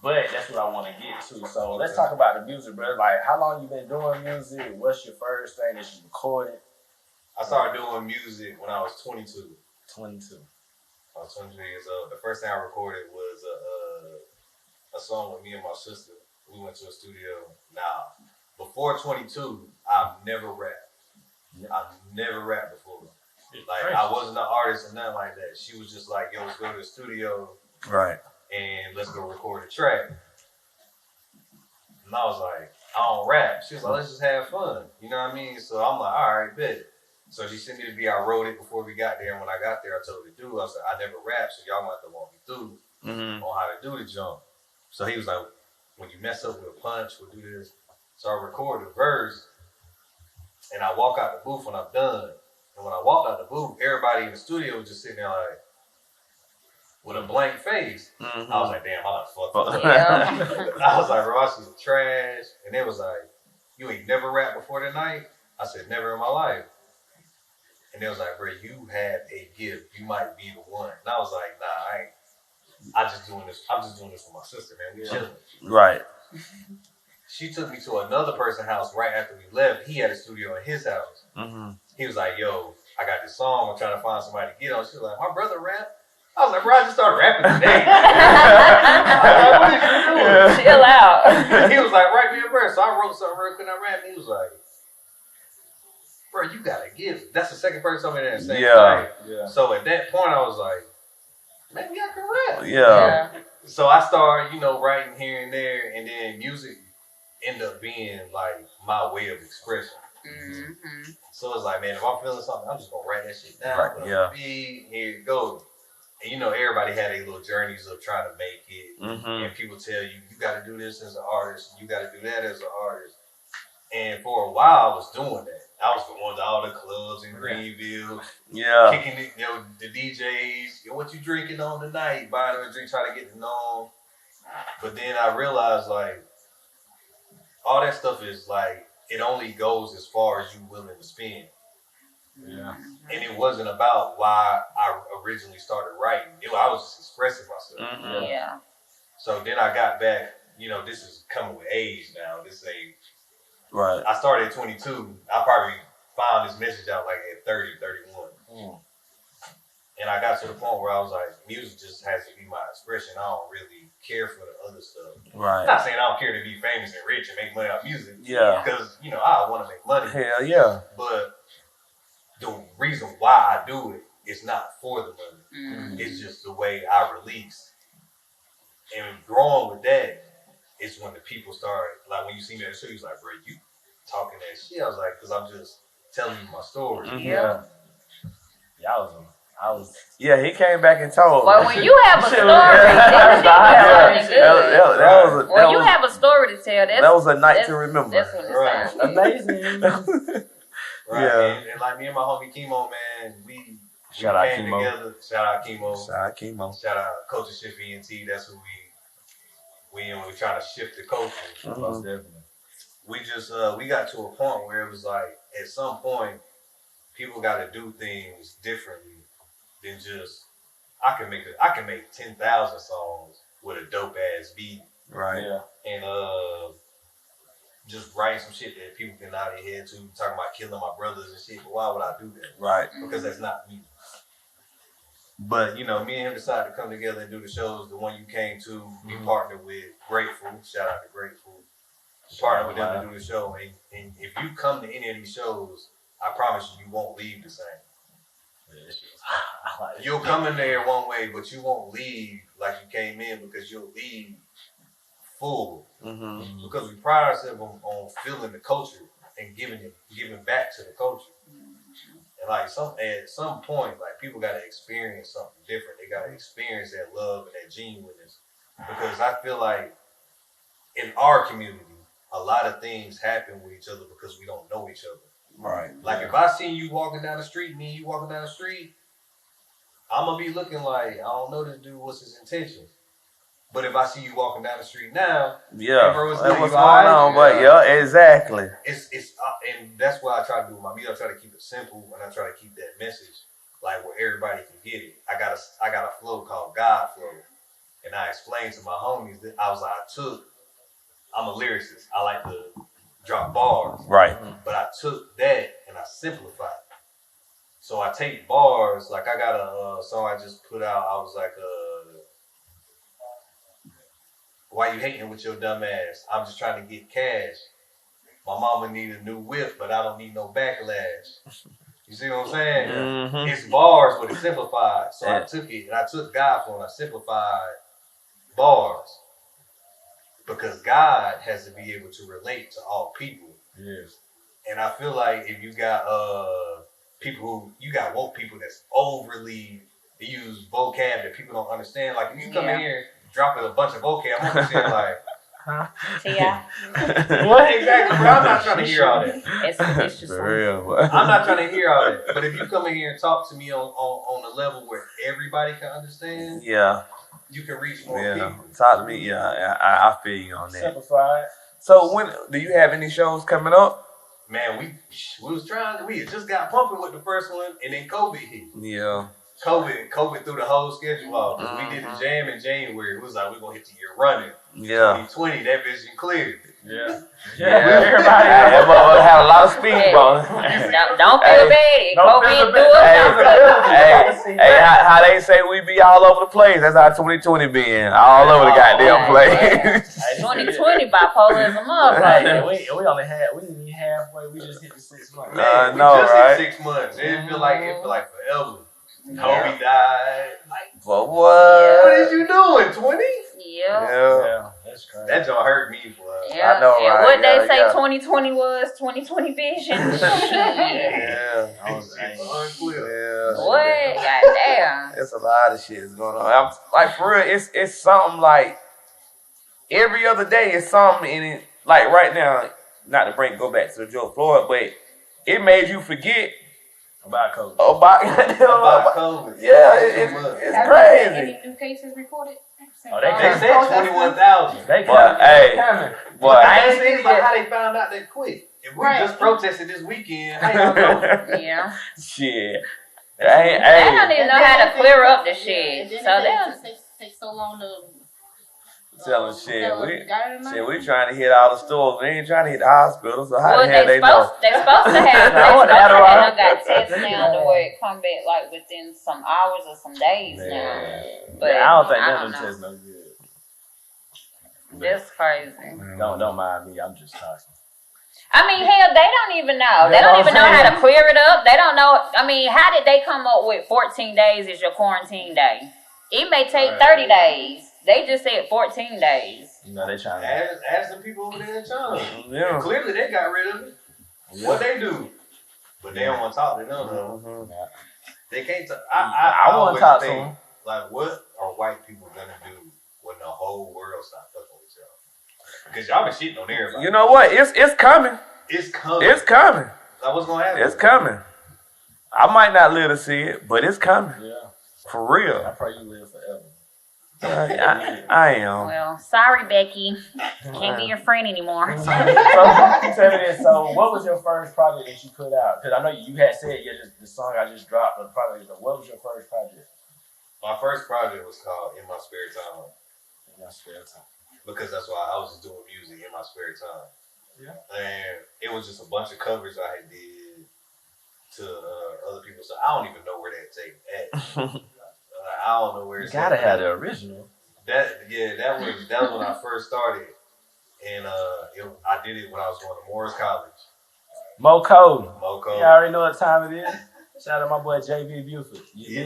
but that's what I want to get to. So let's talk about the music, bro. Like, how long you been doing music? What's your first thing that you recorded? I started doing music when I was 22. 22. I was 22 years old. The first thing I recorded was a song with me and my sister. We went to a studio. Now, before 22, I've never rapped. I've never rapped before. Like, I wasn't an artist or nothing like that. She was just like, yo, let's go to the studio Right. and let's go record a track. And I was like, I don't rap. She was like, let's just have fun. You know what I mean? So I'm like, all right, bet. So she sent me the beat. I wrote it before we got there. And when I got there, I told her to do it. I said, I never rap, so y'all gonna have to walk me through on how to do the jump. So he was like, when you mess up with a punch, we'll do this. So I recorded a verse, and I walk out the booth when I'm done. And when I walked out the booth, everybody in the studio was just sitting there like, with a blank face. I was like, damn, I done fucked up. Yeah. I was like, bro, I see the trash. And they was like, you ain't never rapped before tonight? I said, never in my life. And they was like, bro, you have a gift. You might be the one. And I was like, nah, I ain't. I'm just doing this for my sister, man. We chilling. Right. She took me to another person's house right after we left. He had a studio in his house. He was like, yo, I got this song. I'm trying to find somebody to get on. She was like, my brother rap? I was like, bro, I just started rapping today. I was like, what did you do? Chill out. He was like, write me a verse. So I wrote something real quick and I rapped. He was like, bro, you got a gift. That's the second person told me that same night. Yeah. So at that point, I was like, maybe I can rap. Yeah. So I started, writing here and there, and then music ended up being like my way of expression. Mm-hmm. So it's like, man, if I'm feeling something, I'm just gonna write that shit down. Right, yeah. Here it goes. And everybody had their little journeys of trying to make it. And people tell you, you gotta do this as an artist, you gotta do that as an artist. And for a while I was doing that. I was going to all the clubs in Greenville, kicking it, the DJs, what you drinking on tonight, buying them a drink, trying to get to know them. But then I realized, like, all that stuff is like, it only goes as far as you willing to spend. Yeah. And it wasn't about why I originally started writing. I was just expressing myself. Yeah. So then I got back, this is coming with age now. This ain't. Right. I started at 22. I probably found this message out like at 30, 31. And I got to the point where I was like, music just has to be my expression. I don't really care for the other stuff. Right. I'm not saying I don't care to be famous and rich and make money out of music. Yeah. Because, I want to make money. Hell yeah. But the reason why I do it is not for the money. It's just the way I release. And growing with that, it's when the people start, like when you see me at the show, you're like, bro, you talking that shit. I was like, because I'm just telling you my story. Yeah. I was. Yeah, he came back and told. Well, when you have a story, when you have a story to tell, that was a night to remember. That's what it Right. sounds. Amazing. Right. Yeah. And like me and my homie Chemo, man, we Shout out came Chemo. together. Shout out Chemo. Shout out Chemo. Shout out Culture Shift ENT. That's who we trying to shift the culture. Most definitely. We just we got to a point where it was like at some point people got to do things differently than just I can make 10,000 songs with a dope ass beat. Right. Yeah. And just writing some shit that people can nod their head to, talking about killing my brothers and shit. But why would I do that? Right. Because that's not me. But me and him decided to come together and do the shows. The one you came to, we partnered with Grateful. Shout out to Grateful. Partnered with them to do the show. And if you come to any of these shows, I promise you won't leave the same. You'll come in there one way, but you won't leave like you came in, because you'll leave full. Because we pride ourselves on feeling the culture and giving back to the culture. And like at some point, like people gotta experience something different. They gotta experience that love and that genuineness. Because I feel like in our community, a lot of things happen with each other because we don't know each other. Right. Like if I see you walking down the street, me and you walking down the street, I'm gonna be looking like I don't know this dude. What's his intentions? But if I see you walking down the street now, Yeah, hey bro, what's what's good? going You all right? on? But yeah, exactly. It's and that's what I try to do with my music. I try to keep it simple and I try to keep that message like where everybody can get it. I got a flow called God Flow, and I explained to my homies that I'm a lyricist. I like to drop bars, Right. but I took that and I simplified it. So I take bars, like I got a song I just put out. I was like, why you hating with your dumb ass? I'm just trying to get cash. My mama need a new whip, but I don't need no backlash. You see what I'm saying? Mm-hmm. It's bars, but it's simplified. So Yeah. I took it and I took God for it and I simplified bars. Because God has to be able to relate to all people. Yes. And I feel like if you got you got woke people that's overly use vocab that people don't understand. Like if you come in here dropping a bunch of vocab, I'm gonna say like, Yeah. what exactly? Bro, I'm not trying to hear all that. It's just For real. I'm not trying to hear all that. But if you come in here and talk to me on a level where everybody can understand, Yeah. you can reach more Yeah. people. Talk to me. Yeah. I feel you on that. Simplified. So when do you have any shows coming up? Man, we had just got pumping with the first one, and then COVID hit. Yeah. COVID threw the whole schedule off. We did the jam in January. It was like, we're going to hit the year running. Yeah. 2020, that vision cleared. Yeah. Everybody. That motherfucker had a lot of speed bumps. Don't feel bad. Don't COVID feel do bad. us. Hey, how they say we be all over the place. That's how 2020 been. All over the goddamn place. 2020 bipolar as a motherfucker. we only had we didn't even halfway. We just hit the 6 months. Man, we no, just right? hit 6 months. It feel like forever. Kobe died. Like, For what? what is you doing, 20? Yeah. Yeah, that's crazy. That don't hurt me, boy. Yeah. I know, And right? what Yeah, they say yeah. 2020 was 2020 vision. Shit. Yeah. It's unclear. Yeah. What? Goddamn. There's a lot of shit is going on. I'm, like for real, it's something like every other day is something in it. Like right now, not to go back to the George Floyd, but it made you forget About COVID. about COVID. yeah, it's Have crazy. any new cases reported? Oh, they They said 21,000. They Boy, coming. hey. They coming. Boy, I ain't seen about how they found out that quick. If we Right. just protested this weekend, how y'all know? Yeah. shit. They don't Hey, even know how to clear up the shit. Then So it they takes so long to telling shit. We we trying to hit all the stores. We ain't trying to hit the hospital. So how well, the hell they know? they supposed to have. I want Adderall. Got tests now to where it come back like within some hours or some days now. Man. But Yeah, I don't think I that don't them know. tests no good. That's crazy. Don't mind me. I'm just talking. I mean, hell, they don't even know. They That's don't what even I'm know how saying. to clear it up. They don't know. I mean, how did they come up with 14 days is your quarantine day? It may take 30 days. They just said 14 days. You know, they trying to. Ask some people over there in China. Yeah. Clearly, they got rid of it. What they do? But they don't want to talk. They don't know. Mhm. They can't talk. I want always to talk to think, them. like, what are white people gonna do when the whole world stops fucking with y'all? Because y'all been shitting on everybody. You know what? It's coming. It's coming. It's coming. Like, what's gonna happen? It's coming. I might not live to see it, but it's coming. Yeah. For I real. pray you live forever. I am. Well, sorry, Becky. Can't be your friend anymore. So tell me this. So, what was your first project that you put out? Because I know you had said the song I just dropped. The project. What was your first project? My first project was called In My Spare Time. In my spare time. Because that's why I was just doing music in my spare time. Yeah. And it was just a bunch of covers I had did to other people. So I don't even know where that tape at. I don't know where You it's gotta at. have the original. That was when I first started. And I did it when I was going to Morris College. Moco. Moco. You already know what time it is. Shout out my boy JV Buford.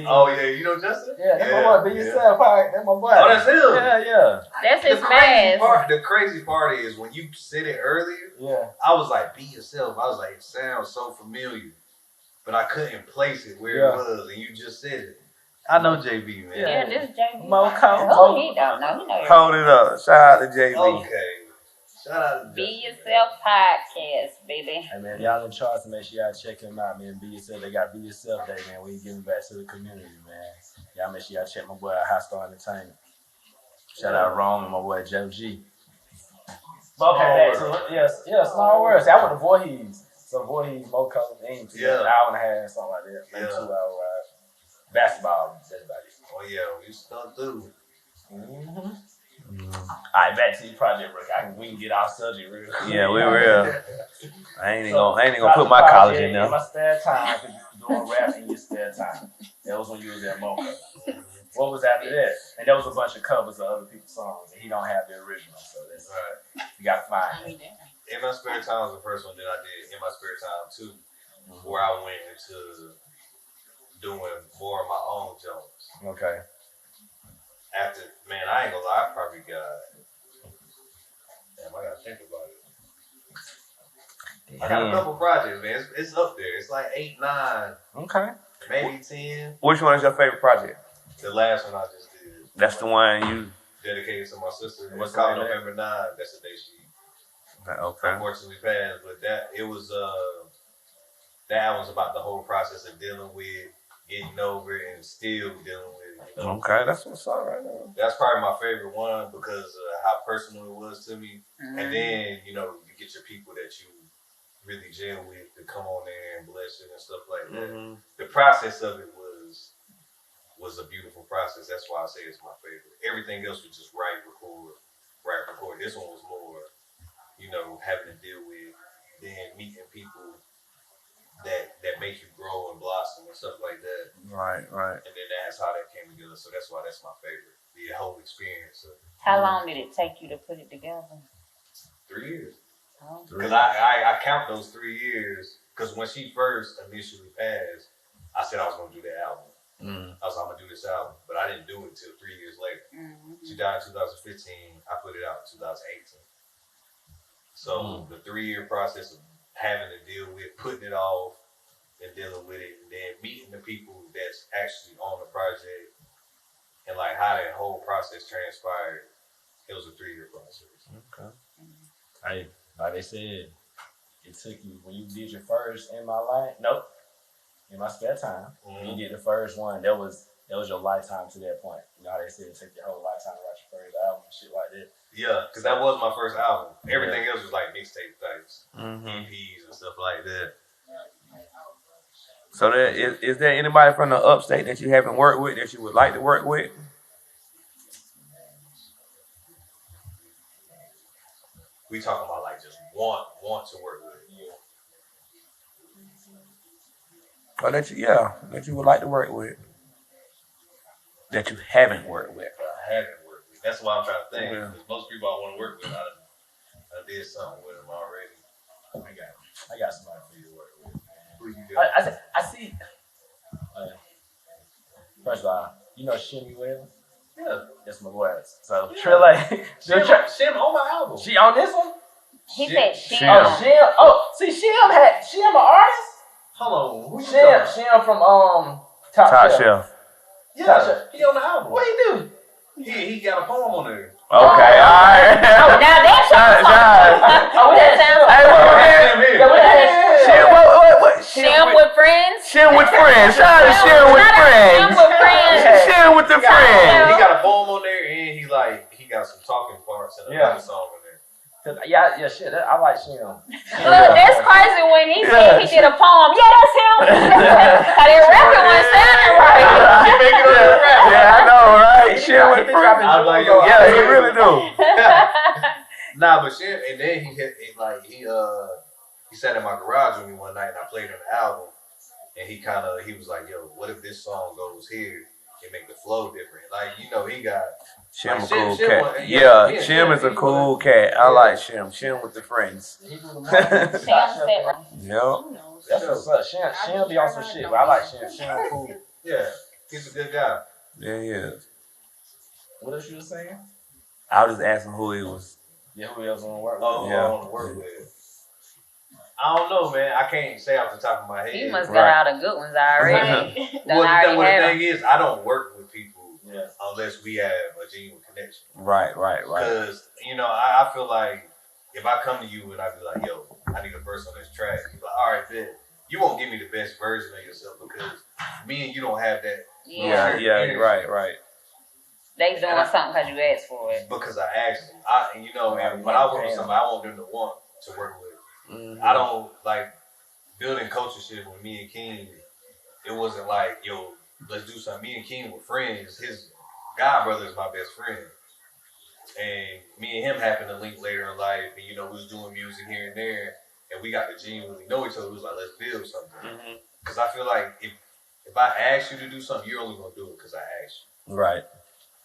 Oh yeah, you know Justin? Yeah, that's my boy. Be yourself. All right, that's my boy. Oh, that's him. Yeah. That's The his crazy, fast. the crazy part is when you said it earlier, Yeah. I was like, be yourself. I was like, it sounds so familiar. but I couldn't place it where Yeah. it was, and you just said it. I know JB, man. Yeah, this JB. Moco. Who he don't know? He know Hold it up. Shout out to JB. Okay. Shout out to Be Yourself podcast, baby. Hey man, y'all in charge to make sure y'all check him out, man. Be Yourself. They got Be Yourself Day, man. We giving back to the community, man. Y'all make sure y'all check my boy out Hot Star Entertainment. Shout out Rome and my boy Joe G. But okay, back to it. Yeah, small world. See, I went to Voorhees. So Voorhees, Moco, ain't an hour and a half, something like that. Maybe 2 hour ride. Basketball, that's about it. Oh yeah, we stuck through. Mm-hmm. Alright, back to your project, Rick. We can get off subject real quick. Yeah, we real. I ain't gonna put my college in there. In my spare time, because you were doing rap in your spare time. That was when you was at Moco. What was after that? And there was a bunch of covers of other people's songs, and he don't have the original, so that's Right. you gotta find it. In My Spare Time was the first one that I did. In My Spare Time too, where I went into doing more of my own jokes. Okay. After, man, I ain't gonna lie, I probably got. Damn, I gotta think about it. I got a couple projects, man. It's up there. It's like 8, 9, Okay. maybe 10. Which one is your favorite project? The last one I just did. That's the one you. Dedicated to my sister. What's It's called the name? November 9. That's the day she Okay. unfortunately passed. But that album's about the whole process of dealing with, getting over it, and still dealing with it. You know? Okay, that's what's up right now. That's probably my favorite one because of how personal it was to me. And then, you get your people that you really gel with to come on there and bless you and stuff like that. Mm-hmm. The process of it was a beautiful process. That's why I say it's my favorite. Everything else was just write, record. This one was more, having to deal with then meeting people that make you grow and blossom and stuff like that. Right. And then that's how that came together. So that's why that's my favorite. The whole experience of How long did it take you to put it together? 3 years. Oh. Because I count those 3 years. Because when she first initially passed, I said I was going to do the album. Mm. I was like, I'm going to do this album. But I didn't do it until 3 years later. Mm-hmm. She died in 2015. I put it out in 2018. So the 3-year process of having to deal with putting it off and dealing with it, and then meeting the people that's actually on the project, and like how that whole process transpired, it was a 3-year process. Okay. Hey, like they said, it took you when you did your first In My Life. Nope. In My Spare Time. When you did the first one, that was your lifetime to that point. You know how they said it took your whole lifetime to write your first album and shit like that. Yeah, because that was my first album. Everything else was like mixtape types, Mm-hmm. EPs and stuff like that. So is there anybody from the upstate that you haven't worked with that you would like to work with? We talking about like just want to work with it. Or that you would like to work with that you haven't worked with? I haven't worked with. That's why I'm trying to think. Yeah. Because most people I want to work with, I did something with them already. I got somebody for you to work with. Who you got? I see. First of all, you know Shimmy Well? Yeah. That's my boy. So Trilla, Shim on my album. she on this one? He said Shim. Oh, Shim. Oh, see, Shim an artist. Hold on. Who you Shim talking? from Top Shelf. Shelf. Yeah, he on the album. What he do? He got a poem on there. Okay, all right. Oh, now that's Oh, we had that sounds Hey, Shim here. Yeah, we had Shim, what? Shim with friends. Shim with friends. Shout out to Shim with Shim friends. with friends. Shim with the friends. He got a poem on there, and he got some talking parts and another song on there. Yeah, shit. I like Shim. Look, that's crazy when he said he did a poem. Yeah, that's him. How that rapping wasn't sounding right. He make it on the rap. Yeah, I know, right? Shim with friends. I was like, yo, Yeah, he really do. Nah, but Shim, and then he sat in my garage with me one night, and I played him the album, and he was like, yo, what if this song goes here? It make the flow different. Like, he got Shim a Like, cool Shim cat. was- Yeah, yeah, Shim yeah, is a he cool was. cat. I like Shim. Shim with the friends. He do the Shim said right. Yep. That's what's up. Shim be on some shit, but I like Shim. Shim cool. yeah, he's a good guy. Yeah, he is. What else you was saying? I was just asking who he was. Yeah, who else want to work with? Oh, Yeah. I want to work with. I don't know, man. I can't say off the top of my head. He must got all the good ones already. Well, the thing is, I don't work with people unless we have a genuine connection. Right. Because, I feel like if I come to you and I be like, yo, I need a verse on this track, you be like, all right, then. You won't give me the best version of yourself because me and you don't have that. Yeah, right. They doing something because you asked for it. Because I asked them. And when I work with somebody, I want them to want to work with. Mm-hmm. I don't like building culture shit with me and King. It wasn't like, yo, let's do something. Me and King were friends. His god brother is my best friend. And me and him happened to link later in life. And, we was doing music here and there. And we got to genuinely know each other. It was like, let's build something. Because I feel like if I ask you to do something, you're only going to do it because I asked you. Right.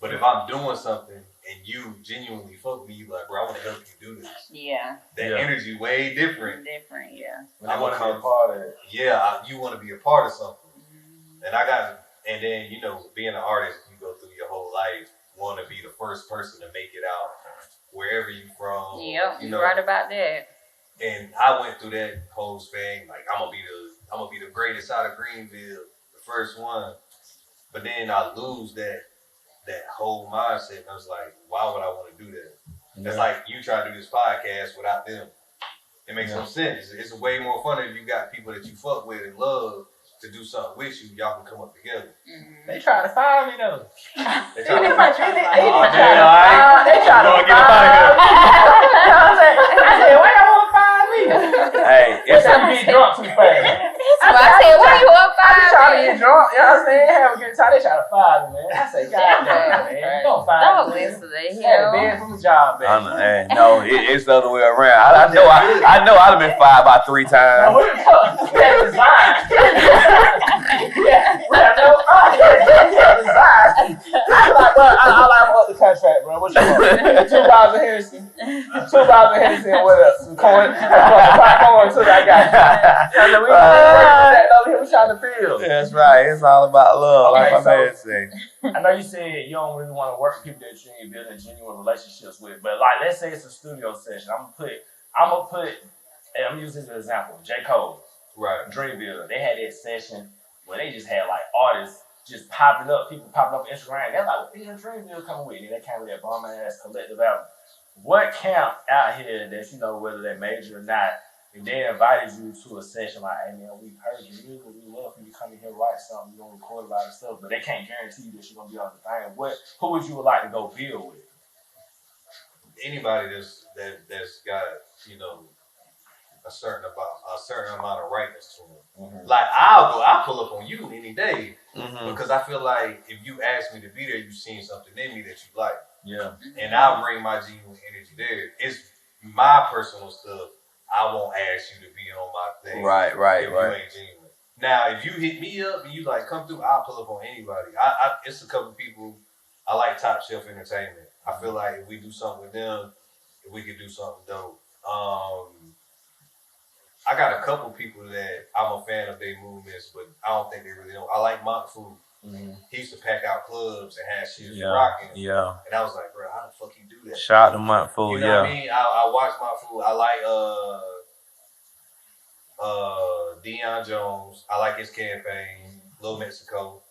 But if I'm doing something and you genuinely fuck with me, you like, bro, I want to help you do this. Yeah. That energy way different. Yeah. I want to be a part of it. Yeah, you want to be a part of something. And then, being an artist, you go through your whole life, want to be the first person to make it out wherever you from. Yep, you're right about that. And I went through that whole thing, like I'm gonna be the greatest out of Greenville, the first one. But then I lose that whole mindset. And I was like, why would I want to do that? Yeah. It's like you try to do this podcast without them. It makes no sense. It's way more fun if you got people that you fuck with and love to do something with you. Y'all can come up together. Mm-hmm. They try to fire me though. They try to fire me. I said, why y'all want to fire me? Hey, it's time to get drunk too fast. I said, why you want to fire me? I'm trying to get drunk, you know what I'm saying? Have a good time. They try to fire me, man. I say, God damn, man. You don't fire me. Don't listen to him. Had a bed from the job, man. No, it's the other way around. I know I'd have been fired about 3 times. No, that design. Yeah, no fire. That design. I'm like, bro, I like up the contract, bro. What you want? 2,000 Hennessy. 2,000 Hennessy and what else? Some coin. Popcorn until I got it. We trying to feel. That's right. It's all about love, like my man said. I know you said you don't really want to work with people that you ain't building genuine relationships with, but like, let's say it's a studio session. I'm using the example, J. Cole, right? Dreamville. They had that session where they just had like artists just popping up, people popping up on Instagram. They're like, what the hell Dreamville coming with? And they came with that bomb ass collective album. What camp out here that whether they're major or not, if they invited you to a session like, hey man, we've heard your music, we love for you to come in here, write something, you're gonna record a lot of stuff, but they can't guarantee you that you're gonna be on the thing. Who would you like to go build with? Anybody that's got, a certain amount of rightness to them. Mm-hmm. Like I'll pull up on you any day because I feel like if you ask me to be there, you've seen something in me that you like. Yeah. And I'll bring my genuine energy there. It's my personal stuff. I won't ask you to be on my thing. Right. You ain't genuine. Now, if you hit me up and you like come through, I'll pull up on anybody. It's a couple people. I like Top Shelf Entertainment. I feel like if we do something with them, we could do something dope. I got a couple people that I'm a fan of their movements, but I don't think they really know. I like Monk Fu. Mm-hmm. He used to pack out clubs and have shit rocking. Yeah. And I was like, bro, how the fuck you do that? Shout out to Monk Fu, you know what I mean? I watch Monk Fu. I like Deion Jones. I like his campaign. Little Mexico.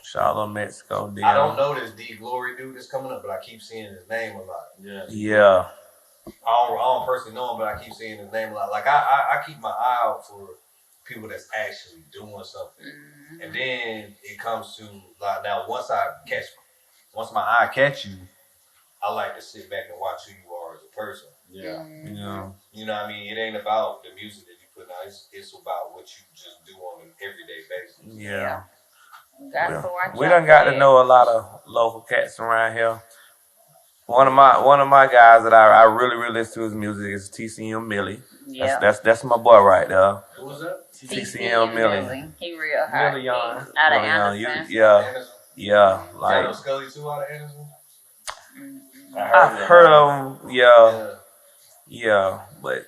Shout out to Mexico, Deion. I don't know this D Glory dude that's coming up, but I keep seeing his name a lot. Yeah. I don't personally know him, but I keep seeing his name a lot. Like I keep my eye out for people that's actually doing something. Mm-hmm. And then it comes to like now once my eye catch you, I like to sit back and watch who you are as a person. Yeah. Mm-hmm. You know what I mean? It ain't about the music that you put out. It's about what you just do on an everyday basis. Yeah. We done got to know a lot of local cats around here. One of my guys that I really listen to his music is TCM Millie. Yeah. That's my boy right there. Who was that? TCM Millie. He real hot. Millie Young. Out of Anderson. Yeah. Like Scully too out of Anderson. I've heard of him. Yeah. But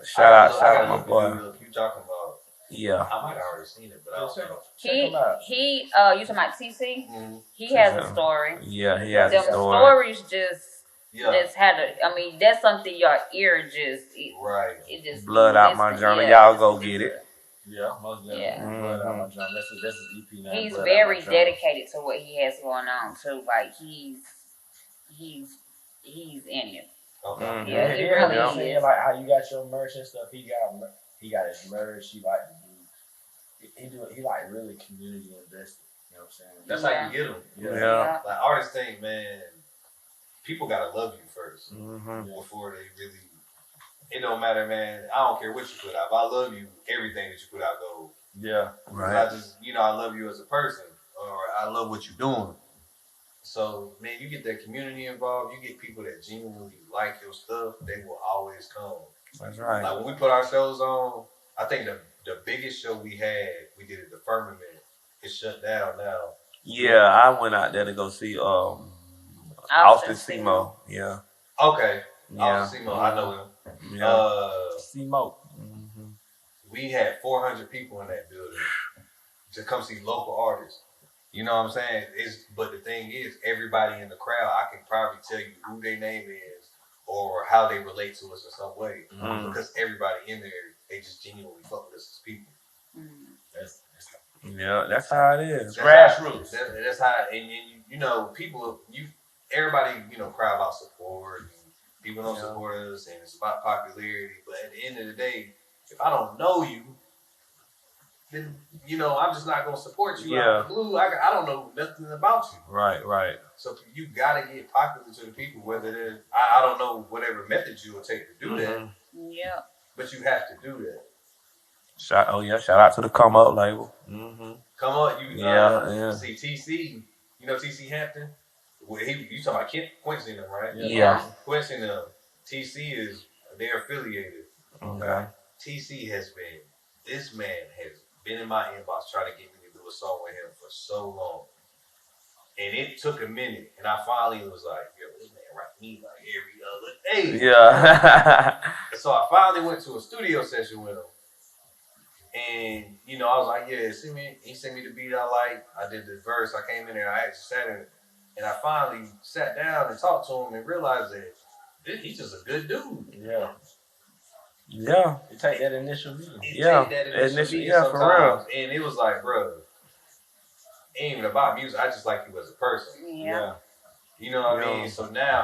shout out my boy. You talking about? Yeah. I might have already seen it, but I don't know. He you talking about TC? Mm-hmm. He has a story. Yeah, he has a story. Stories just Yeah. That's had a, I mean, that's something your ear just Right. it just Blood out my listen, journal. yeah, Y'all it's go just get it. good. Yeah, most definitely. Yeah. Blood out my drum. That's his EP name. He's Blood Out very My Drum. dedicated to what he has going on too. Like he's in it. Okay. Mhm. Yeah, he He really be is. saying like how you got your merch and stuff. He got his merch. He like to do. He like really community invested. You know what I'm saying? That's how you get them. Yeah. Like artists think, man, people gotta love you first Mm-hmm. before they really. It don't matter, man. I don't care what you put out. If I love you, everything that you put out goes. Yeah. Right. I just, I love you as a person, or I love what you're doing. So, man, you get that community involved. You get people that genuinely like your stuff. They will always come. That's right. Like when we put our shows on, I think the biggest show we did at the Firmament. It's shut down now. Yeah, I went out there to go see Austin Simo. Yeah. Okay. Yeah. Austin Simo, I know him. Yeah. Simo. Mm-hmm. We had 400 people in that building to come see local artists. You know what I'm saying? But the thing is, everybody in the crowd, I can probably tell you who their name is or how they relate to us in some way. Mm. Because everybody in there, they just genuinely fuck with us as people. Yeah, that's how it is. Grassroots. That's how, and people, everybody, cry about support. And people don't support us, and it's about popularity. But at the end of the day, if I don't know you, then I'm just not gonna support you out of the blue. I don't know nothing about you. Right. So you gotta get popular to the people, whether they're I don't know whatever method you will take to do that. Yeah. But you have to do that. Shout out to the Come Up label. Mm-hmm. Come on, see TC. You know TC Hampton. Well, you talking about Quincy and them, right? Yeah. Quincy and them. TC they're affiliated. Okay. TC this man has been in my inbox trying to get me to do a song with him for so long. And it took a minute. And I finally was like, yo, this man write me like every other day. Yeah. So I finally went to a studio session with him. And, I was like, yeah, he sent me the beat I like. I did the verse. I came in there. I actually sat in it. And I finally sat down and talked to him and realized that he's just a good dude. Yeah. Yeah. You take that initial meeting. For real. And it was like, bro, it ain't even about music. I just like you as a person. Yeah. You know what I mean? So now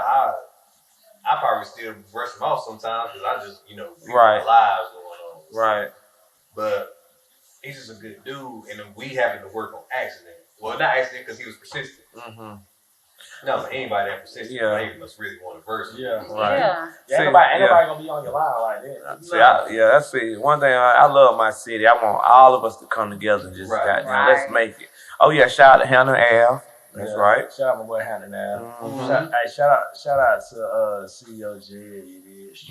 I probably still brush him off sometimes because I just, my lives going on. Right. But he's just a good dude, and we happened to work on accident. Well, not accident because he was persistent. Mm-hmm. No, anybody that persistent, they must really want a verse. Yeah. Right. Yeah. Ain't nobody gonna be on your line like that. That's it. One thing I love my city. I want all of us to come together and just let's make it. Oh yeah, shout out to Hannah Ave. That's right. Shout out my boy Hannah now. Mm-hmm. Shout out to COG.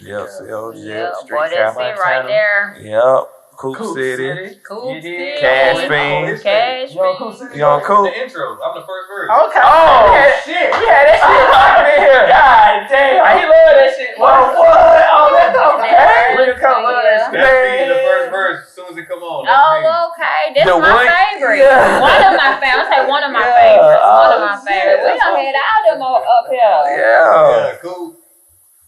Yeah, COG. Yeah, Street boy, that's Cafe. it right there. Yep. Coop City. Cool City. Cash Fiend. Cash Fiend. You on Coop? The intro. I'm the first verse. Okay. Oh, shit. We had that shit right here. God damn. He love that shit. Well, what? Oh, that's okay. Look at that shit. That's the first verse as soon as it come on. Oh, okay. That's my favorite. Yeah. One of my favorites. I say one of my favorites. One of my favorites. We done had all them up here. Yeah,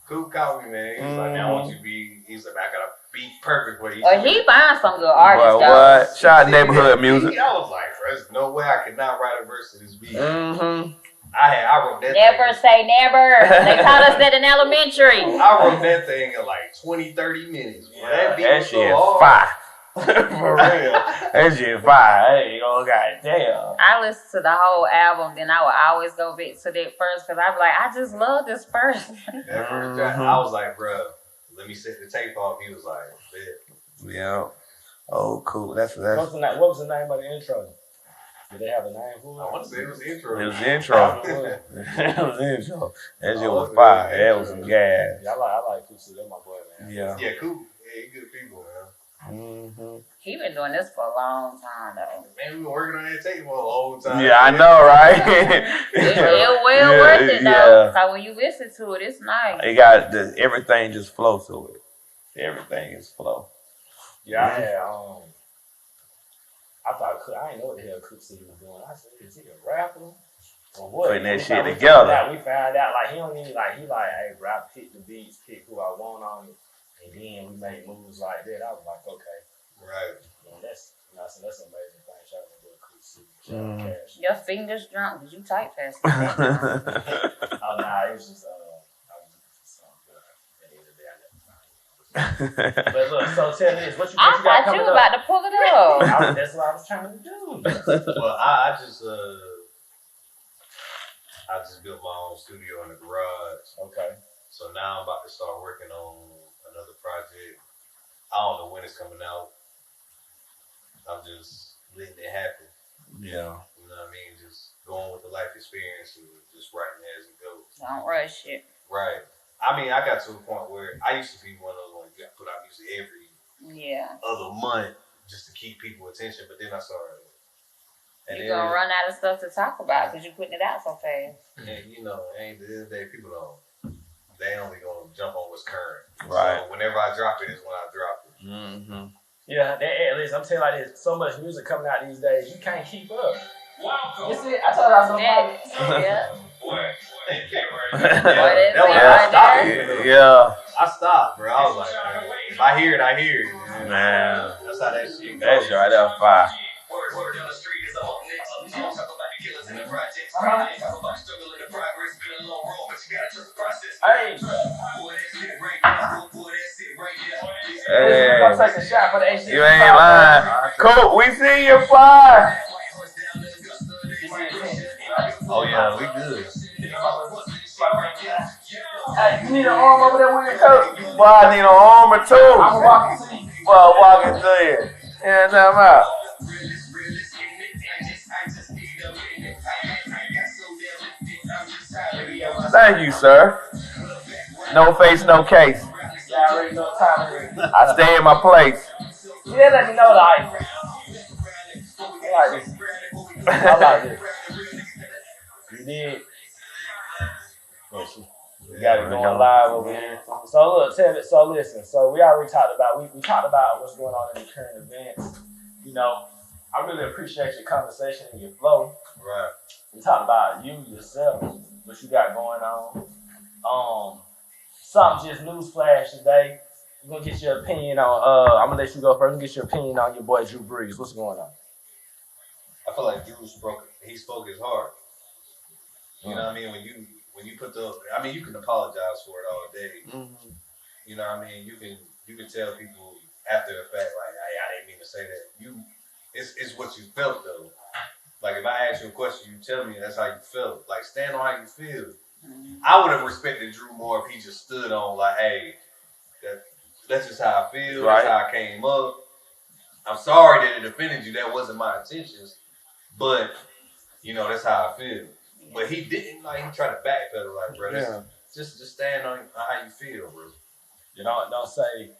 Coop called me, man. He was like, man, I want you to be. He's like, I gotta be perfect with you. He finds some good artists, though. What? Shout out neighborhood music. I was like, there's no way I could not write a verse to this beat. Mm-hmm. I wrote that Never thing. say never. They taught us that in elementary. I wrote that thing in like 20, 30 minutes. Yeah, That shit hard. fire. For real. That shit fire. Hey, oh goddamn. I listened to the whole album, then I would always go back to that first because I'd be like, I just love this first. That first track, I was like, bro, let me set the tape off. He was like, bet. Yeah. Oh, cool. That's What was the name of the intro? Did they have a name for it? I want to say it was the intro. It was the intro. It was the intro. That shit was fire. That was some gas. Yeah, I like Coop City. That's my boy, man. Yeah. Yeah, cool. Yeah, he good people, man. Mm-hmm. He been doing this for a long time, though. Man, we been working on that tape for a long time. Yeah, I know, right? It's well worth it, though. So when you listen to it, it's nice. It got everything just flow to it. Everything is flow. Yeah, I had I thought I didn't know what the hell Coop City was doing. I said, is he a rapper? Putting that shit together. We found out like he don't need like he like, hey bro, I pick the beats, pick who I want on it, and then we make moves like that. I was like, okay, Right. That's that's an amazing thing. Shout out to Chris. Your fingers drunk because you type fast. Oh nah, it was just I was looking for something. But at the end of the day, I never found it. But look, so tell me this: what you I got thought coming you up? about to pull it up. That's what I was trying to do. Well, I just built my own studio in the garage. Okay. So now I'm about to start working on another project. I don't know when it's coming out. I'm just letting it happen. Yeah. You know what I mean? Just going with the life experience and just writing as it goes. Don't rush it. Right. I mean, I got to a point where I used to be one of those ones that put out music every other month just to keep people attention, but then I started. And You're gonna run out of stuff to talk about because you're putting it out so fast. And you know, at the end of the day, people don't. They only gonna jump on what's current. Right. So whenever I drop it is when I drop it. Mm-hmm. Yeah, at least I'm telling you like this. So much music coming out these days, you can't keep up. Wow. You see, I told you I was gonna Yeah. Yeah. I stopped, bro. I was like, man, if I hear it, I hear it. Man. That's how that shit goes. That's right, that's fire. Hey. Hey. Gonna take a shot for the HTG. You ain't lying. Cool, we see you, fire. Oh yeah, we good. Hey, you need an arm over there with your coat? Boy, I need an arm or two. I'm walking to you. Boy, walking to you. Yeah, time out. Thank you, sir. No face, no case. Y'all already know what time it is. I stay in my place. You didn't let me know the ice. I like this. I like this. You did. We got it going live over here. So look, so listen. So we already talked about we talked about what's going on in the current events. You know, I really appreciate your conversation and your flow. Right. We talked about you yourself, what you got going on. Something just newsflash today. We're gonna get your opinion on. I'm gonna let you go first. I'm gonna get your opinion on your boy Drew Brees. What's going on? I feel like Drew he spoke his heart. You know what I mean? When you put you can apologize for it all day. Mm-hmm. You know what I mean? You can tell people after the fact, like, hey, I didn't mean to say that. It's what you felt though. Like if I ask you a question, you tell me that's how you felt. Like stand on how you feel. I would have respected Drew more if he just stood on like, hey, that's just how I feel. Right. That's how I came up. I'm sorry that it offended you. That wasn't my intentions. But, you know, that's how I feel. But he didn't, like, he tried to backpedal, like, bro, just stand on how you feel, bro. You know, don't say,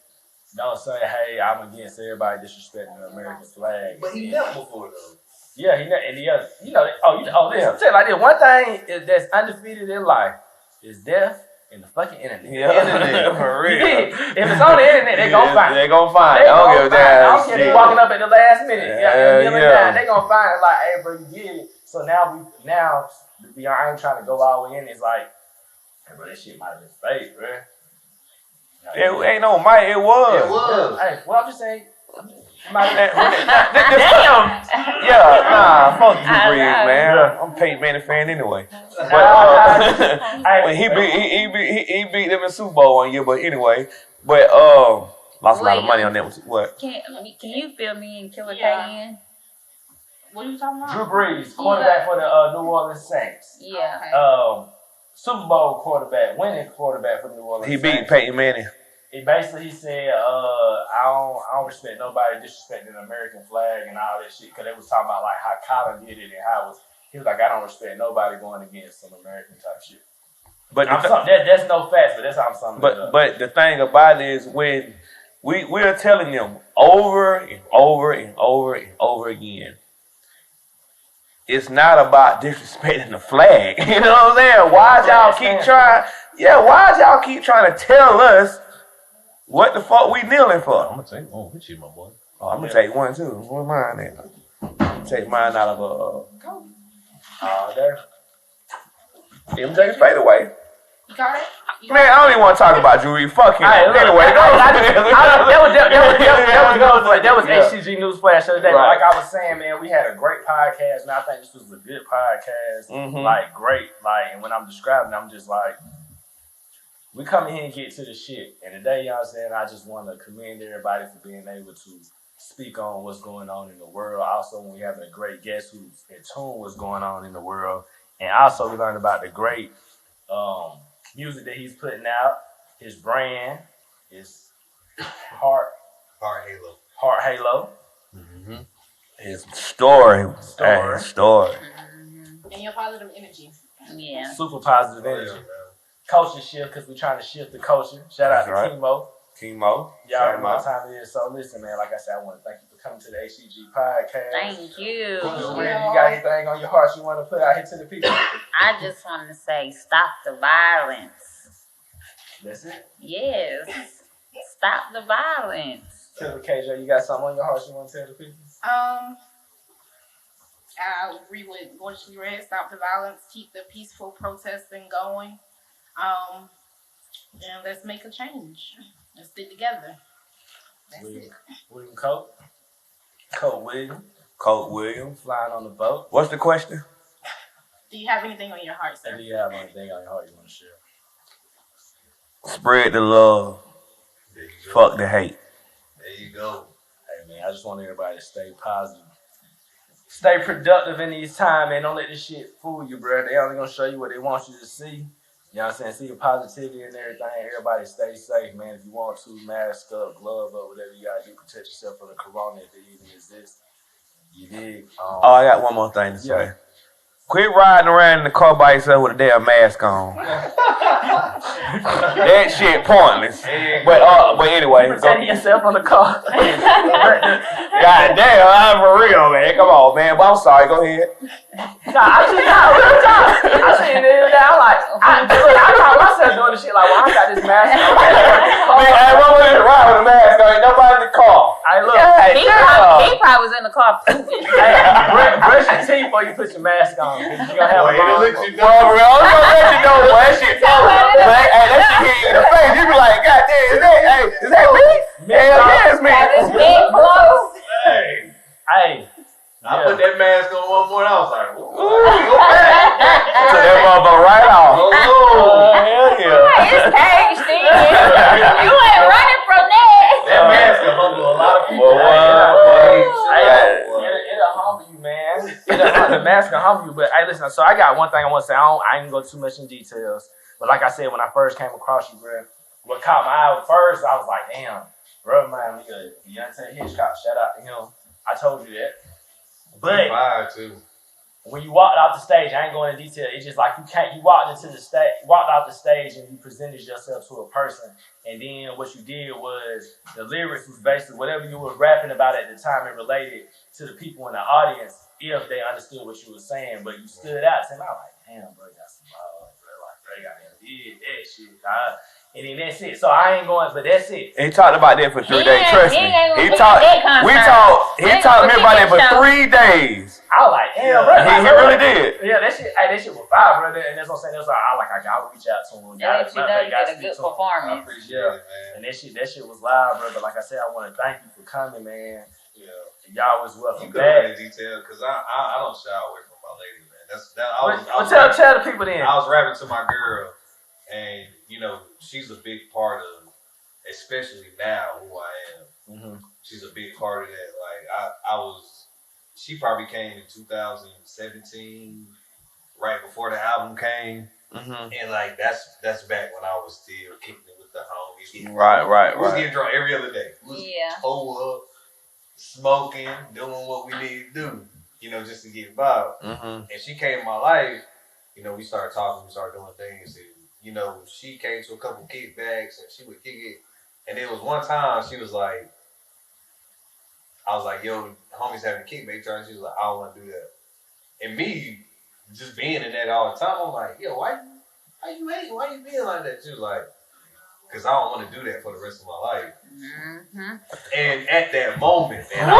hey, I'm against everybody disrespecting the American flag. But he never before, though. Yeah, he and the other, listen, I'm telling you like this. One thing that's undefeated in life is death and the fucking internet. Yeah, internet, for real. If it's on the internet, they onna find it. They gonna find it. I I don't give a damn. I don't care if they walking up at the last minute. Yeah. They gonna find it like, hey, bro, you get it. So now I ain't trying to go all the way in. It's like, hey, bro, this shit might have been fake, bro. It ain't no might. It was. It was. Hey, well, I'm just saying. Damn. Yeah, fuck Drew Brees, man. I'm a Peyton Manning fan anyway. But when he beat them in Super Bowl 1 year. But anyway, lost a lot of money on that. What? Can you fill me in, Killer K? What are you talking about? Drew Brees, quarterback for the New Orleans Saints. Yeah. Okay. Super Bowl quarterback, winning quarterback for the New Orleans He Saints. beat Peyton Manning. He said, I don't respect nobody disrespecting the American flag and all that shit, because they was talking about like how Colin did it and he was like, I don't respect nobody going against some American type shit. But that's no facts, but that's how I'm summing it up. But the thing about it is when we're telling them over and over and over and over again, it's not about disrespecting the flag. You know what I'm saying? Why y'all keep trying? Yeah, why y'all keep trying to tell us what the fuck we kneeling for? I'm gonna take one with you, my boy. Oh, I'm gonna take one too. Where's mine at? Take mine out of there. MJ fade away. You got it? Man, I don't even want to talk about Drew. Fuck him. Hey, look, Anyway, that was HTG News Flash the other day. Right. Like I was saying, man, we had a great podcast, man. I think this was a good podcast. Like, great. Like, and when I'm describing it, I'm just like, we come in here and get to the shit. And today, you know what I'm saying, I just want to commend everybody for being able to speak on what's going on in the world. Also, when we have a great guest who's in tune what's going on in the world. And also, we learned about the great music that he's putting out, his brand, his Heart Halo. Mm-hmm. His story. And your positive energy. Yeah. Super positive energy. Culture shift, because we're trying to shift the culture. Shout out to Chemo. Y'all know what time it is. So listen, man, like I said, I want to thank you for coming to the HTG podcast. Thank you. You got anything on your heart you want to put out here to the people? I just want to say, stop the violence. That's it? Yes. Stop the violence. Tell me, KJ, you got something on your heart you want to tell the people? I agree with what she read. Stop the violence. Keep the peaceful protesting going. And let's make a change. Let's stick together. That's it. William Colt Williams. Flying on the boat. What's the question? Do you have anything on your heart, sir? Do you have anything on your heart you want to share? Spread the love. Fuck the hate. There you go. Hey, man, I just want everybody to stay positive. Stay productive in these times, man. Don't let this shit fool you, bro. They only gonna show you what they want you to see. You know what I'm saying? See the positivity and everything. Everybody stay safe, man. If you want to, mask up, glove up, whatever you gotta do, protect yourself from the corona if it even exists. You dig? I got one more thing to say. Quit riding around in the car by yourself with a damn mask on. That shit pointless. But anyway, protecting yourself on the car. God damn, I'm for real, man. Come on, man. But I'm sorry. Go ahead. I seen it the other day. I'm like, I caught myself doing this shit like, well, I got this mask on. Man, I want to ride with a mask on. Ain't nobody in the car. Hey, look. He probably was in the car. Brush your teeth before you put your mask on. You're going to have a I'm gonna let you know, boy. That shit that shit hit you in the face. You be like, God damn, is that me? Hell yeah, it's me. It's big close. Hey. I put that mask on one more and I was like, ooh. So that motherfucker right off. Hell yeah. It's caged in. You ain't running from that. That mask will humble a lot of people. It'll humble you, man. The mask will humble you. But hey, listen, so I got one thing I want to say. I ain't gonna go too much in details. But like I said, when I first came across you, bro, what caught my eye first, I was like, damn, bro, man, Beyonce Hitchcock, shout out to him. I told you that. But when you walked off the stage, I ain't going into detail. It's just like you walked off the stage and you presented yourself to a person, and then what you did was the lyrics was basically whatever you were rapping about at the time. It related to the people in the audience if they understood what you were saying. But you stood out, and I was like, damn, bro, you got some balls, bro. Like, bro, you got that shit, dog. And then that's it. So I ain't going, but that's it. He talked about that for 3 days. Trust me. He talked to me about that for 3 days. I was like, damn, bro. He really did. Yeah, that shit was fire, bro. And that's what I'm saying. That's why I gotta reach out to him. Yeah, you know, you did a good performance. Yeah, and that shit was live, bro. But like I said, I want to thank you for coming, man. Yeah, y'all was welcome back. In detail, because I don't shy away from my lady, man. Tell the people then. I was rapping to my girl, and you know, she's a big part of, especially now who I am. Mm-hmm. She's a big part of that. Like she probably came in 2017, right before the album came, and like that's back when I was still kicking it with the homies. Right. We was getting drunk every other day. We was toe up, smoking, doing what we need to do, you know, just to get by. And she came in my life. You know, we started talking, we started doing things. And, you know, she came to a couple kickbacks and she would kick it. And there was one time she was like, I was like, yo, homie's having a kickback turn. She was like, I don't want to do that. And me, just being in that all the time, I'm like, yo, why you being like that? She was like, because I don't want to do that for the rest of my life. And at that moment, man, I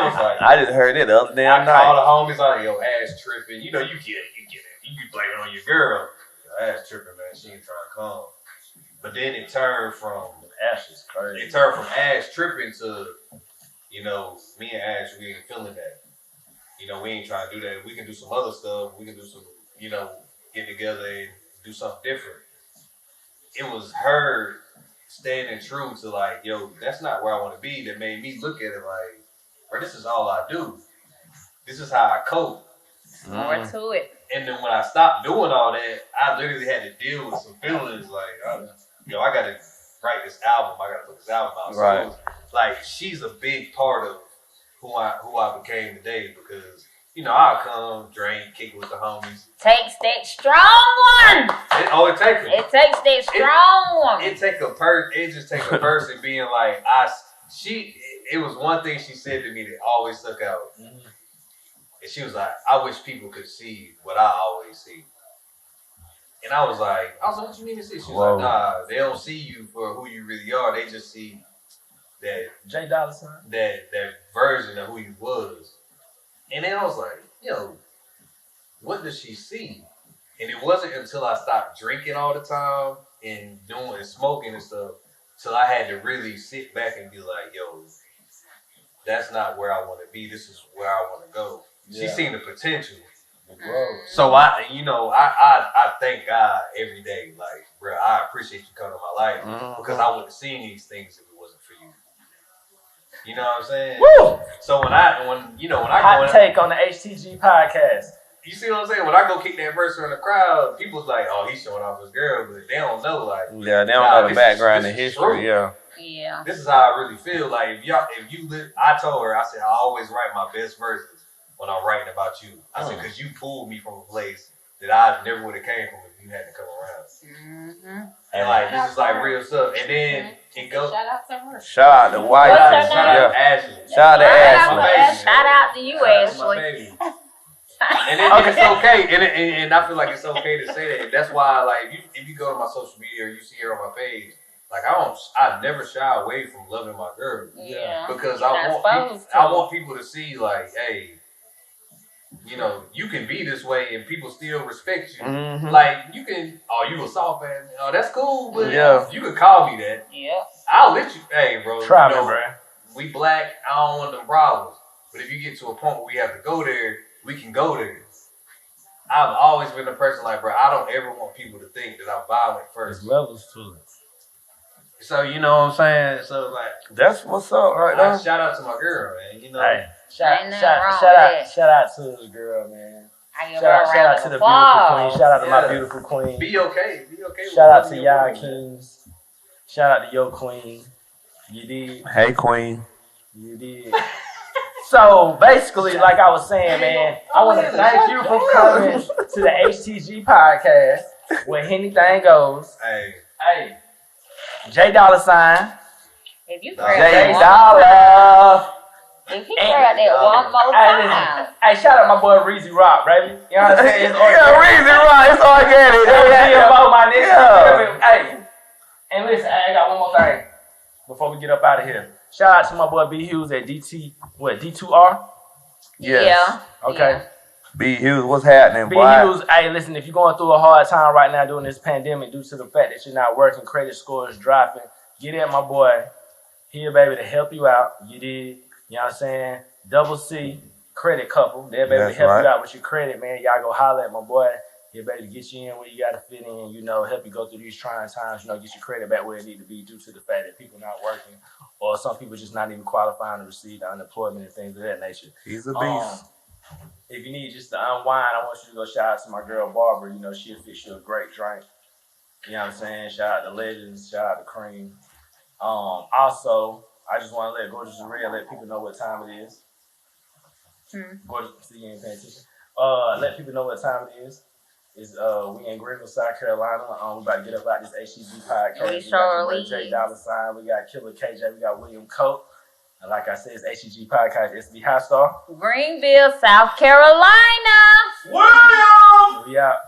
was like, I just heard it the other damn night. All the homies like, yo, ass tripping. You know, you get it, you be blaming on your girl. Your ass tripping, man. She ain't trying to come. But then it turned from Ash is crazy. Ash tripping to, you know, me and Ash, we ain't feeling that. You know, we ain't trying to do that. We can do some other stuff. We can do some, you know, get together and do something different. It was her standing true to like, yo, that's not where I want to be. That made me look at it like, bro, this is all I do. This is how I cope. More to it. And then when I stopped doing all that, I literally had to deal with some feelings like, you know, I got to write this album. I got to put this album out. Right. So, like, she's a big part of who I became today because, you know, I come, drink, kick with the homies. Takes that strong one. It takes it. It takes that strong one. It just takes a person being like, it was one thing she said to me that always stuck out. Mm-hmm. And she was like, I wish people could see what I always see. And I was like, what you mean to see? She was like, nah, they don't see you for who you really are. They just see that J Dollar Sign. That version of who you was. And then I was like, yo, what does she see? And it wasn't until I stopped drinking all the time and smoking and stuff, till I had to really sit back and be like, yo, that's not where I want to be. This is where I want to go. Yeah. She seen the potential. So I thank God every day. Like, bro, I appreciate you coming to my life because I wouldn't have seen these things if it wasn't for you. You know what I'm saying? Woo! So when I hot take on the HTG podcast. You see what I'm saying? When I go kick that verse in the crowd, people's like, "Oh, he's showing off his girl," but they don't know, like, they don't know the background and history. Yeah. This is how I really feel. Like, I told her, I said, I always write my best verses when I'm writing about you. I said, because you pulled me from a place that I never would have came from if you hadn't come around. Mm-hmm. And like, this is like real stuff. And then it goes. Shout out to her. Shout out to White. Shout out to Ashley. Shout out to Ashley. Shout out to you, Ashley. And it's okay, and I feel like it's okay to say that. That's why, like, if you go to my social media or you see her on my page, like, I never shy away from loving my girl. Yeah. Because I want people to see, like, hey, you know, you can be this way and people still respect you. Mm-hmm. Like, you can, you a soft man. Oh, that's cool, but you can call me that. Yeah. I'll let you, hey, bro. Try me, bro. We black, I don't want them problems. But if you get to a point where we have to go there, we can go there. I've always been a person like, bro, I don't ever want people to think that I'm violent first. There's levels to it. So, you know what I'm saying? So, like, that's what's up right now. Shout out to my girl, man. You know, hey, shout out to the girl, man. Shout out to the beautiful queen. Shout out to my beautiful queen. Be okay. Shout out to y'all kings. Shout out to your queen. You did. Hey, queen. You did. So basically, like I was saying, man, I want to thank you for coming to the HTG podcast where anything goes. Hey, J Dollar Sign. If you J Dollar. If he grab that one more time. Hey, shout out my boy Reezy Rock, baby. You know what I'm saying? Reezy Rock, it's organic. My nigga. Hey, and listen, I got one more thing before we get up out of here. Shout out to my boy B Hughes at D2R? Yes. Yeah. Okay. Yeah. B Hughes, what's happening, B boy? Hughes, hey, listen, if you're going through a hard time right now during this pandemic due to the fact that you're not working, credit scores dropping, get at my boy here, baby, to help you out. You did, you know what I'm saying? Double C, credit couple. They're baby to help you out with your credit, man. Y'all go holler at my boy. He'll baby to get you in where you got to fit in, you know, help you go through these trying times, you know, get your credit back where it need to be due to the fact that people not working or some people just not even qualifying to receive the unemployment and things of that nature. He's a beast. If you need just to unwind, I want you to go shout out to my girl Barbara. You know, she'll fix you a great drink. You know what I'm saying? Shout out to Legends, shout out to Cream. Also, I just want to let Gorgeous and Real let people know what time it is. Gorgeous, see you ain't paying attention. Let people know what time it is. We in Greenville, South Carolina. We about to get up out this HTG podcast. We got J Dollar Sign. We got Killer KJ. We got William Cope. And like I said, it's HTG podcast. SB High Star. Greenville, South Carolina. William. We out.